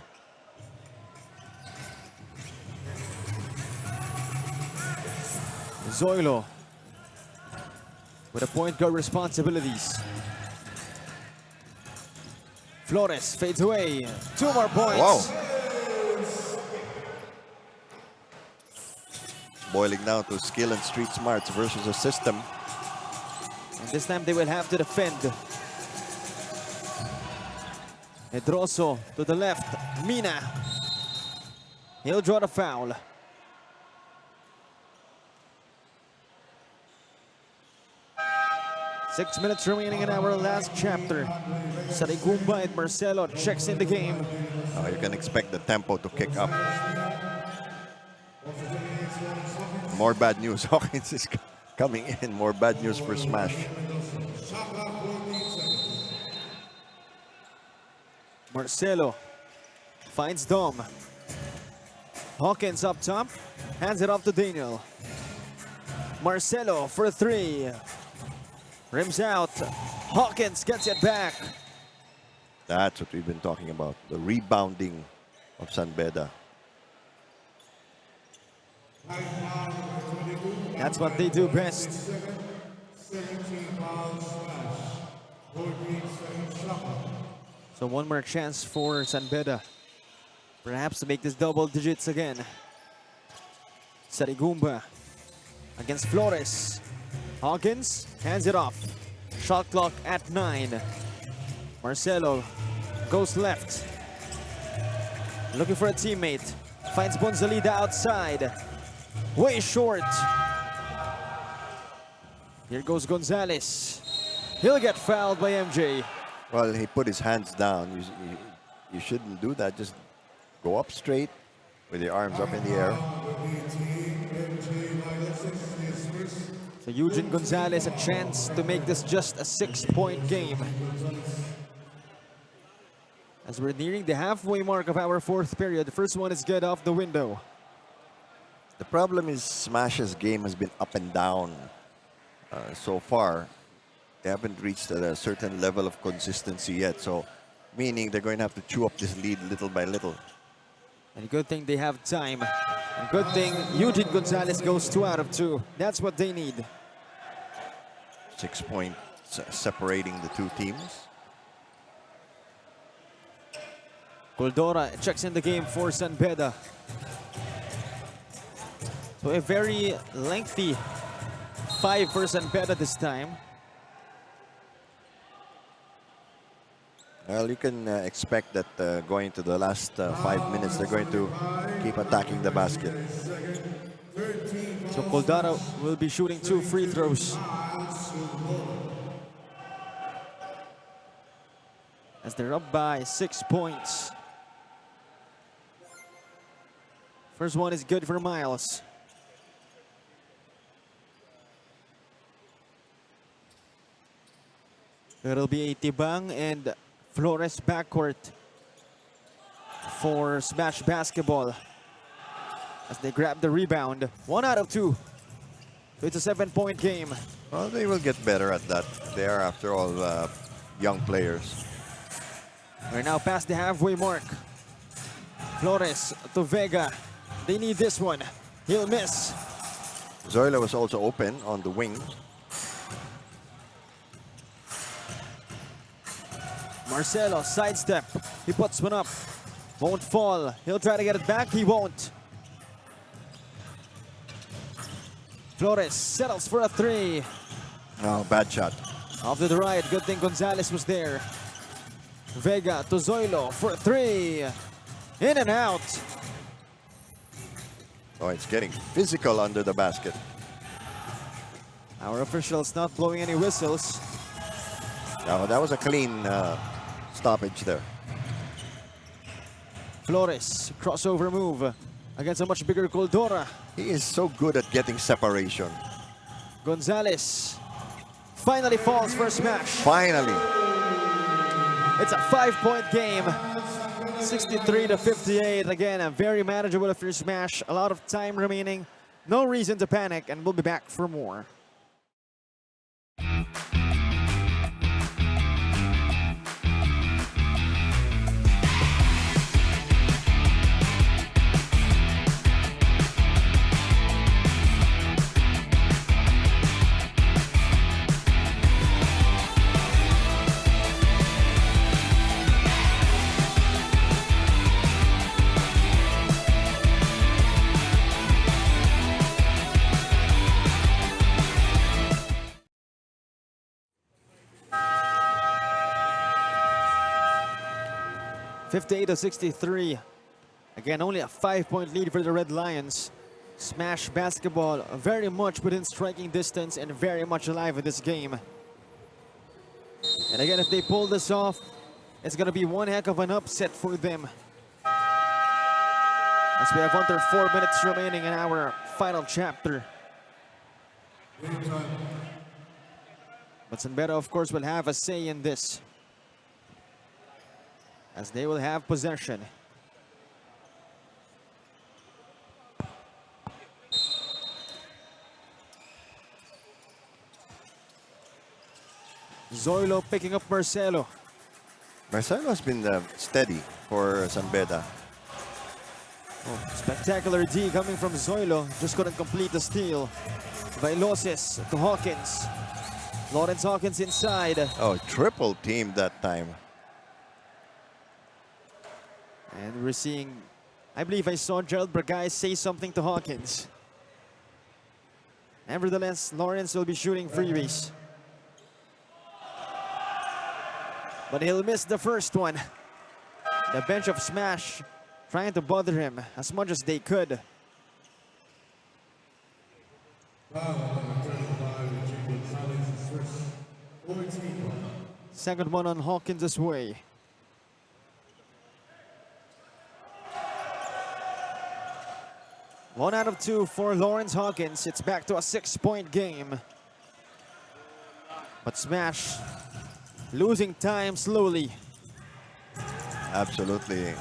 Zoilo with a point guard responsibilities. Flores fades away. 2 more points. Wow. Boiling down to skill and street smarts versus a system. And this time they will have to defend. Pedroso to the left. Mina. He'll draw the foul. Six minutes remaining in our last chapter. Sarigumba and Marcelo checks in the game. You can expect the tempo to kick up. More bad news. Hawkins is coming in. More bad news for Smash. Marcelo finds Dom. Hawkins up top. Hands it off to Daniel. Marcelo for three. Rims out. Hawkins gets it back. That's what we've been talking about. The rebounding of San Beda. That's what they do best. So one more chance for San Beda. Perhaps to make this double digits again. Sarigumba against Flores. Hawkins hands it off. Shot clock at 9. Marcelo goes left. Looking for a teammate. Finds Bonzalida outside. Way short. Here goes Gonzalez. He'll get fouled by MJ. Well, he put his hands down. You shouldn't do that. Just go up straight with your arms up in the air. So Eugene Gonzalez a chance to make this just a 6-point game. As we're nearing the halfway mark of our fourth period, the first one is good off the window. The problem is Smash's game has been up and down so far. They haven't reached a certain level of consistency yet. So, meaning they're going to have to chew up this lead little by little. And good thing they have time. And good thing Eugene Gonzalez goes 2 out of 2. That's what they need. 6 points separating the two teams. Goldora checks in the game for San Beda. So a very lengthy 5 for San Beda this time. Well, you can expect that going to the last 5 minutes, they're going to keep attacking the basket. So Goldora will be shooting 2 free throws. As they're up by 6 points. First one is good for Miles. It'll be a Tibang and Flores backcourt for Smash Basketball. As they grab the rebound. 1 out of 2. So it's a 7-point game. Well, they will get better at that. They are, after all, young players. We're now past the halfway mark. Flores to Vega. They need this one. He'll miss. Zoila was also open on the wing. Marcelo, sidestep. He puts one up. Won't fall. He'll try to get it back. He won't. Flores settles for a 3. Oh, bad shot. Off to the right. Good thing Gonzalez was there. Vega to Zoilo for a 3. In and out. Oh, it's getting physical under the basket. Our officials not blowing any whistles. Oh, that was a clean stoppage there. Flores, crossover move against a much bigger Goldora. He is so good at getting separation. Gonzalez finally falls for a smash. Finally. It's a 5-point game. 63 to 58. Again, a very manageable if you're Smash. A lot of time remaining. No reason to panic, and we'll be back for more. 58-63. Again, only a 5-point lead for the Red Lions. Smash basketball very much within striking distance and very much alive in this game. And again, if they pull this off, it's going to be one heck of an upset for them. As we have under 4 minutes remaining in our final chapter. But Sanbeta, of course, will have a say in this, as they will have possession. Zoilo picking up Marcelo. Marcelo has been steady for Sanbeta. Oh, spectacular D coming from Zoilo. Just couldn't complete the steal. Vailoses to Hawkins. Lawrence Hawkins inside. Oh, triple team that time. And we're seeing, I believe I saw Gerald Bragay say something to Hawkins. Nevertheless, Lawrence will be shooting freebies. But he'll miss the first one. The bench of Smash trying to bother him as much as they could. Second one on Hawkins' way. One out of two for Lawrence Hawkins. It's back to a 6-point game. But Smash losing time slowly. Absolutely.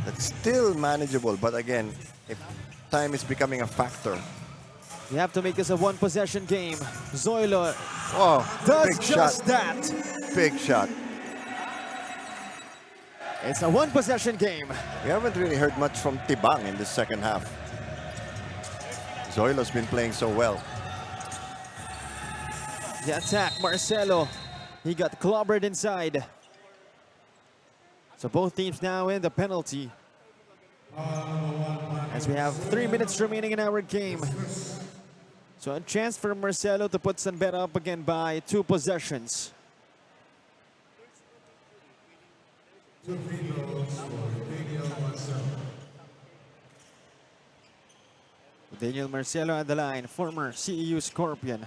That's still manageable, but again, if time is becoming a factor. You have to make this a one-possession game. Zoilo Does does just that. Big shot. It's a one-possession game. We haven't really heard much from Tibang in the second half. Zoilo's been playing so well. The attack, Marcelo. He got clobbered inside. So both teams now in the penalty. As we have 3 minutes remaining in our game. So a chance for Marcelo to put Sanbeta up again by 2 possessions. Daniel Marcelo at the line, former CEU Scorpion.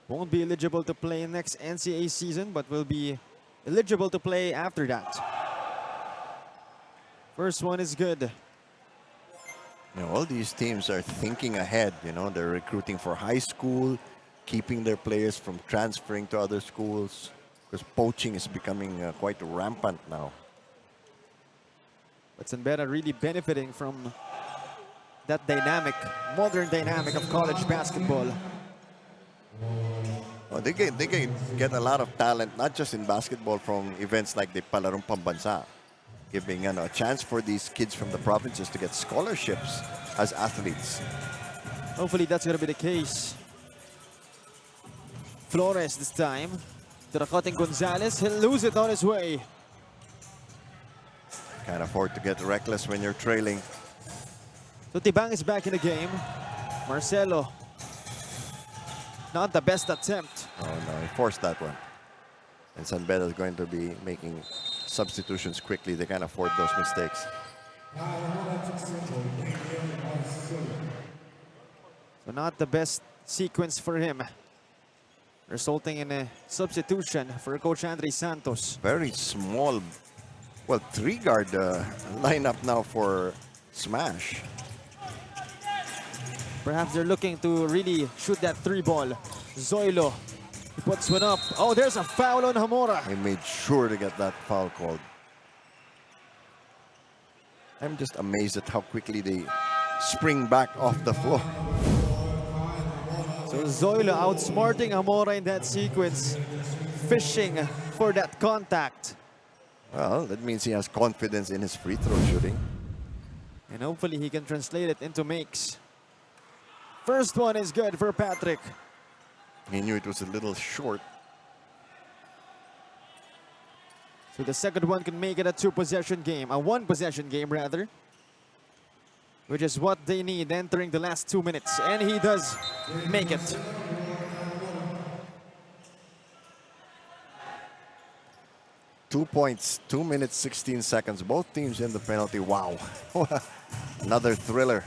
Won't be eligible to play next NCAA season, but will be eligible to play after that. First one is good. You know, all these teams are thinking ahead. You know, they're recruiting for high school, keeping their players from transferring to other schools, because poaching is becoming quite rampant now. But Sanbeta really benefiting from that dynamic, modern dynamic of college basketball. Well, they get a lot of talent, not just in basketball, from events like the Palarong Pambansa, giving a chance for these kids from the provinces to get scholarships as athletes. Hopefully that's going to be the case. Flores this time to the cutting Gonzalez. He'll lose it on his way. Can't afford to get reckless when you're trailing. So Tibang is back in the game. Marcelo, not the best attempt. Oh no, he forced that one. And Sanbeta is going to be making substitutions quickly. They can't afford those mistakes. So not the best sequence for him, resulting in a substitution for Coach Andre Santos. Very small, well, 3-guard lineup now for Smash. Perhaps they're looking to really shoot that 3 ball. Zoilo, he puts one up. Oh, there's a foul on Hamora. He made sure to get that foul called. I'm just amazed at how quickly they spring back off the floor. So Zoilo outsmarting Hamora in that sequence, fishing for that contact. Well, that means he has confidence in his free throw shooting. And hopefully he can translate it into makes. First one is good for Patrick. He knew it was a little short. So the second one can make it a 2-possession game, a 1-possession game rather, which is what they need entering the last 2 minutes. And he does make it. 2 points, 2 minutes, 16 seconds. Both teams in the penalty. Wow. Another thriller.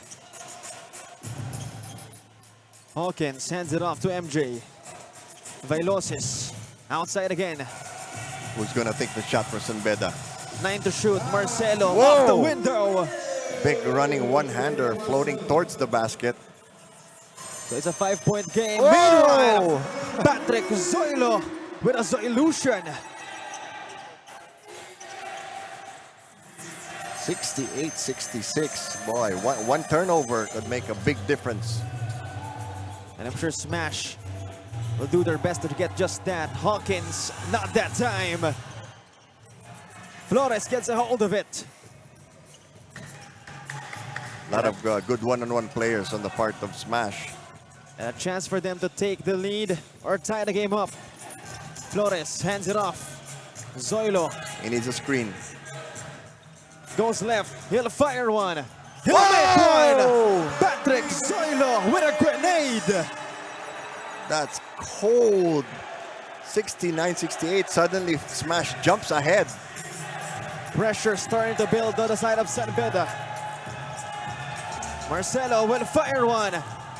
Hawkins hands it off to MJ. Velocis outside again. Who's going to take the shot for San Beda? 9 to shoot. Marcelo Whoa! off the window. Big running one-hander floating towards the basket. So it's a 5-point game. Whoa! Meanwhile, Patrick Zoilo with a Zoilution. 68-66. Boy, one turnover could make a big difference. And I'm sure Smash will do their best to get just that. Hawkins, not that time. Flores gets a hold of it. A lot of good one-on-one players on the part of Smash. A chance for them to take the lead or tie the game up. Flores hands it off. Zoilo He needs a screen. goes left. He'll fire one. He'll Whoa! make one. Patrick Zoilo with a grenade. That's cold. 69-68. Suddenly, Smash jumps ahead. Pressure starting to build on the side of San Beda. Marcelo will fire one.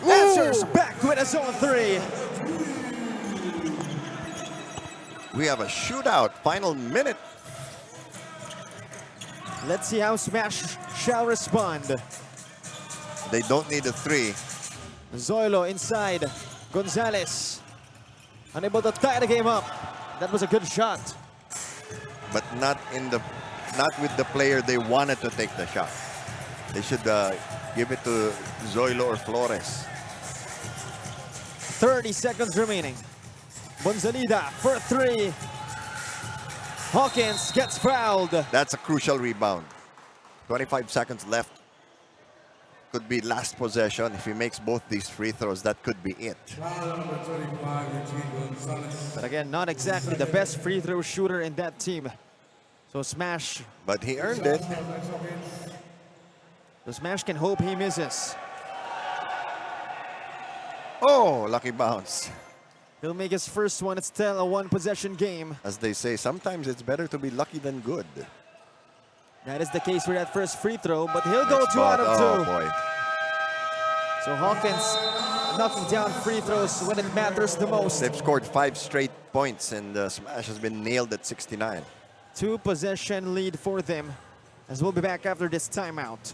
Answers back with a zone 3. We have a shootout. Final minute. Let's see how Smash shall respond. They don't need a 3. Zoilo inside. Gonzalez unable to tie the game up. That was a good shot. But not with the player they wanted to take the shot. They should give it to Zoilo or Flores. 30 seconds remaining. Bonzalida for 3. Hawkins gets fouled. That's a crucial rebound. 25 seconds left. Could be last possession. If he makes both these free throws, that could be it. But again, not exactly the best free throw shooter in that team. So Smash, But he earned it. can hope he misses. Oh, lucky bounce. He'll make his first one. It's still a 1-possession game. As they say, sometimes it's better to be lucky than good. That is the case for that first free throw, but he'll go Next 2 out ball. of 2. Oh, boy. So Hawkins knocking down free throws when it matters the most. They've scored 5 straight points, and Smash has been nailed at 69. 2-possession lead for them, as we'll be back after this timeout.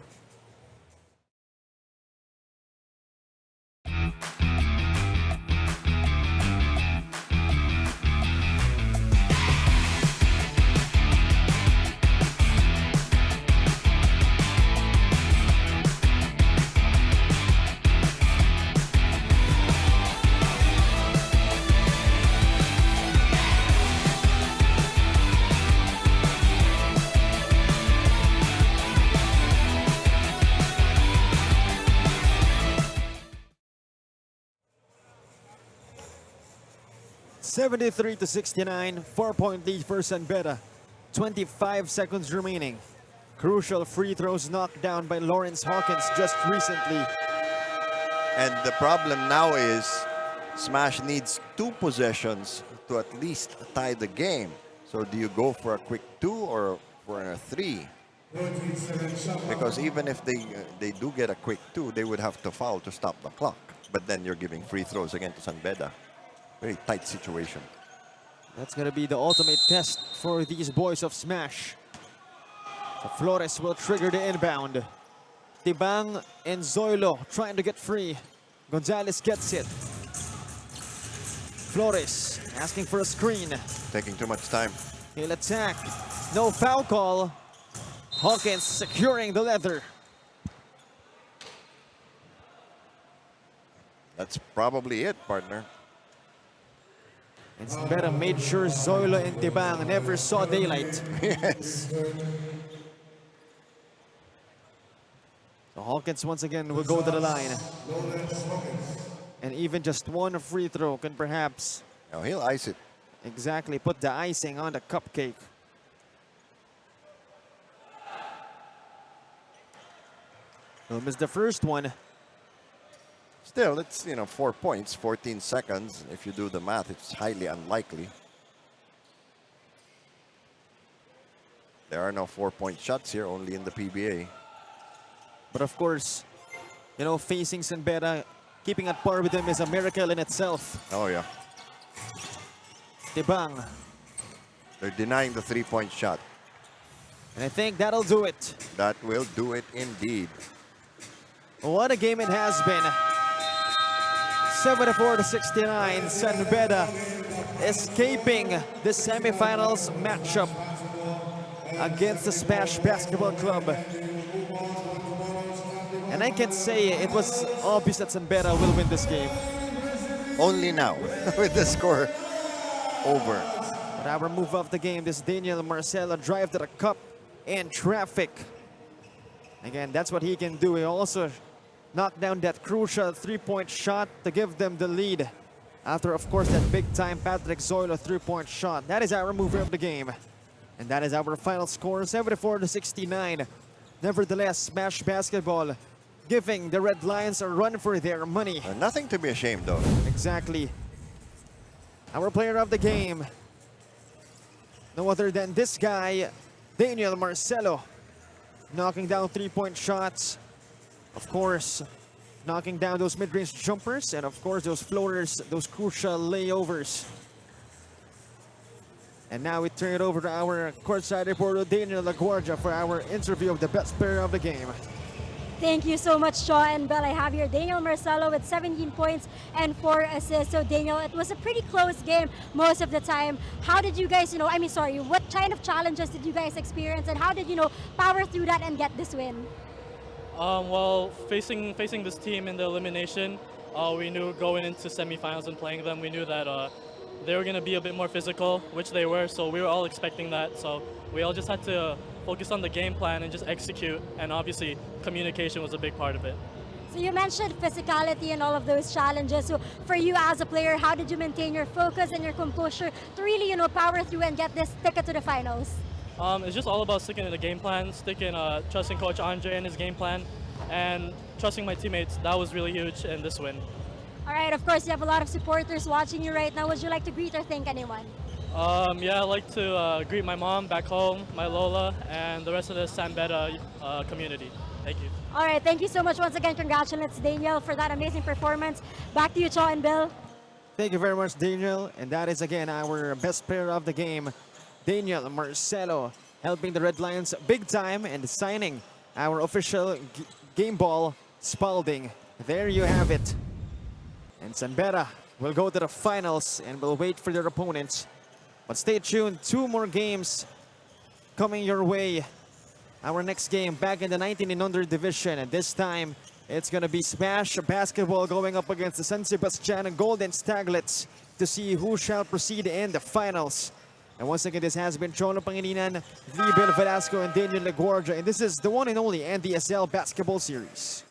(73-69), 4-point lead for San Beda. 25 seconds remaining. Crucial free throws knocked down by Lawrence Hawkins just recently. And the problem now is Smash needs 2 possessions to at least tie the game. So do you go for a quick 2 or for a 3? Because even if they do get a quick 2, they would have to foul to stop the clock. But then you're giving free throws again to San Beda. Very tight situation. That's going to be the ultimate test for these boys of Smash. So Flores will trigger the inbound. Tibang and Zoilo trying to get free. Gonzalez gets it. Flores asking for a screen. Taking too much time. He'll attack. No foul call. Hawkins securing the leather. That's probably it, partner. And Sambera made sure Zoilo and Tibang never saw daylight. Yes. So Hawkins once again will go to the line. And even just one free throw can perhaps Now he'll ice it. exactly put the icing on the cupcake. He'll miss the first one. Still, it's 4 points, 14 seconds. If you do the math, it's highly unlikely. There are no 4-point shots here, only in the PBA. But of course, you know, facing San Beda, keeping at par with them is a miracle in itself. Oh, yeah. Tibang. They're denying the 3-point shot. And I think that'll do it. That will do it indeed. What a game it has been. 74-69, San Beda escaping the semifinals matchup against the Smash Basketball Club. And I can say it was obvious that San Beda will win this game. Only now, with the score over. But our move of the game, this Daniel Marcelo drive to the cup in traffic. Again, that's what he can do. He also knocked down that crucial 3-point shot to give them the lead. After, of course, that big-time Patrick Zoilo 3-point shot. That is our mover of the game. And that is our final score, 74-69. Nevertheless, Smash Basketball giving the Red Lions a run for their money. Nothing to be ashamed of. Exactly. Our player of the game, no other than this guy, Daniel Marcelo, knocking down 3-point shots. Of course, knocking down those mid-range jumpers, and of course those floaters, those crucial layovers. And now we turn it over to our courtside reporter, Daniel LaGuardia, for our interview of the best player of the game. Thank you so much, Shaw and Bell. I have here Daniel Marcelo with 17 points and 4 assists. So, Daniel, it was a pretty close game most of the time. How did you guys, what kind of challenges did you guys experience, and how did you power through that and get this win? Well, facing this team in the elimination, we knew going into semifinals and playing them, we knew that they were going to be a bit more physical, which they were, so we were all expecting that. So we all just had to focus on the game plan and just execute, and obviously communication was a big part of it. So you mentioned physicality and all of those challenges. So for you as a player, how did you maintain your focus and your composure to really, power through and get this ticket to the finals? It's just all about sticking to the game plan, trusting Coach Andre and his game plan, and trusting my teammates. That was really huge in this win. All right, of course, you have a lot of supporters watching you right now. Would you like to greet or thank anyone? Yeah, I'd like to greet my mom back home, my Lola, and the rest of the San Beda community. Thank you. All right, thank you so much once again. Congratulations, Daniel, for that amazing performance. Back to you, Cho and Bill. Thank you very much, Daniel. And that is, again, our best player of the game, Daniel Marcelo, helping the Red Lions big time and signing our official game ball, Spalding. There you have it. And San Beda will go to the finals and will wait for their opponents. But stay tuned, 2 more games coming your way. Our next game back in the 19 and under division, and this time it's gonna be Smash Basketball going up against the San Sebastian Golden Staglets to see who shall proceed in the finals. And once again, this has been Cholo Pangilinan, V. Bill Velasco, and Daniel LaGuardia, and this is the one and only NDSL Basketball Series.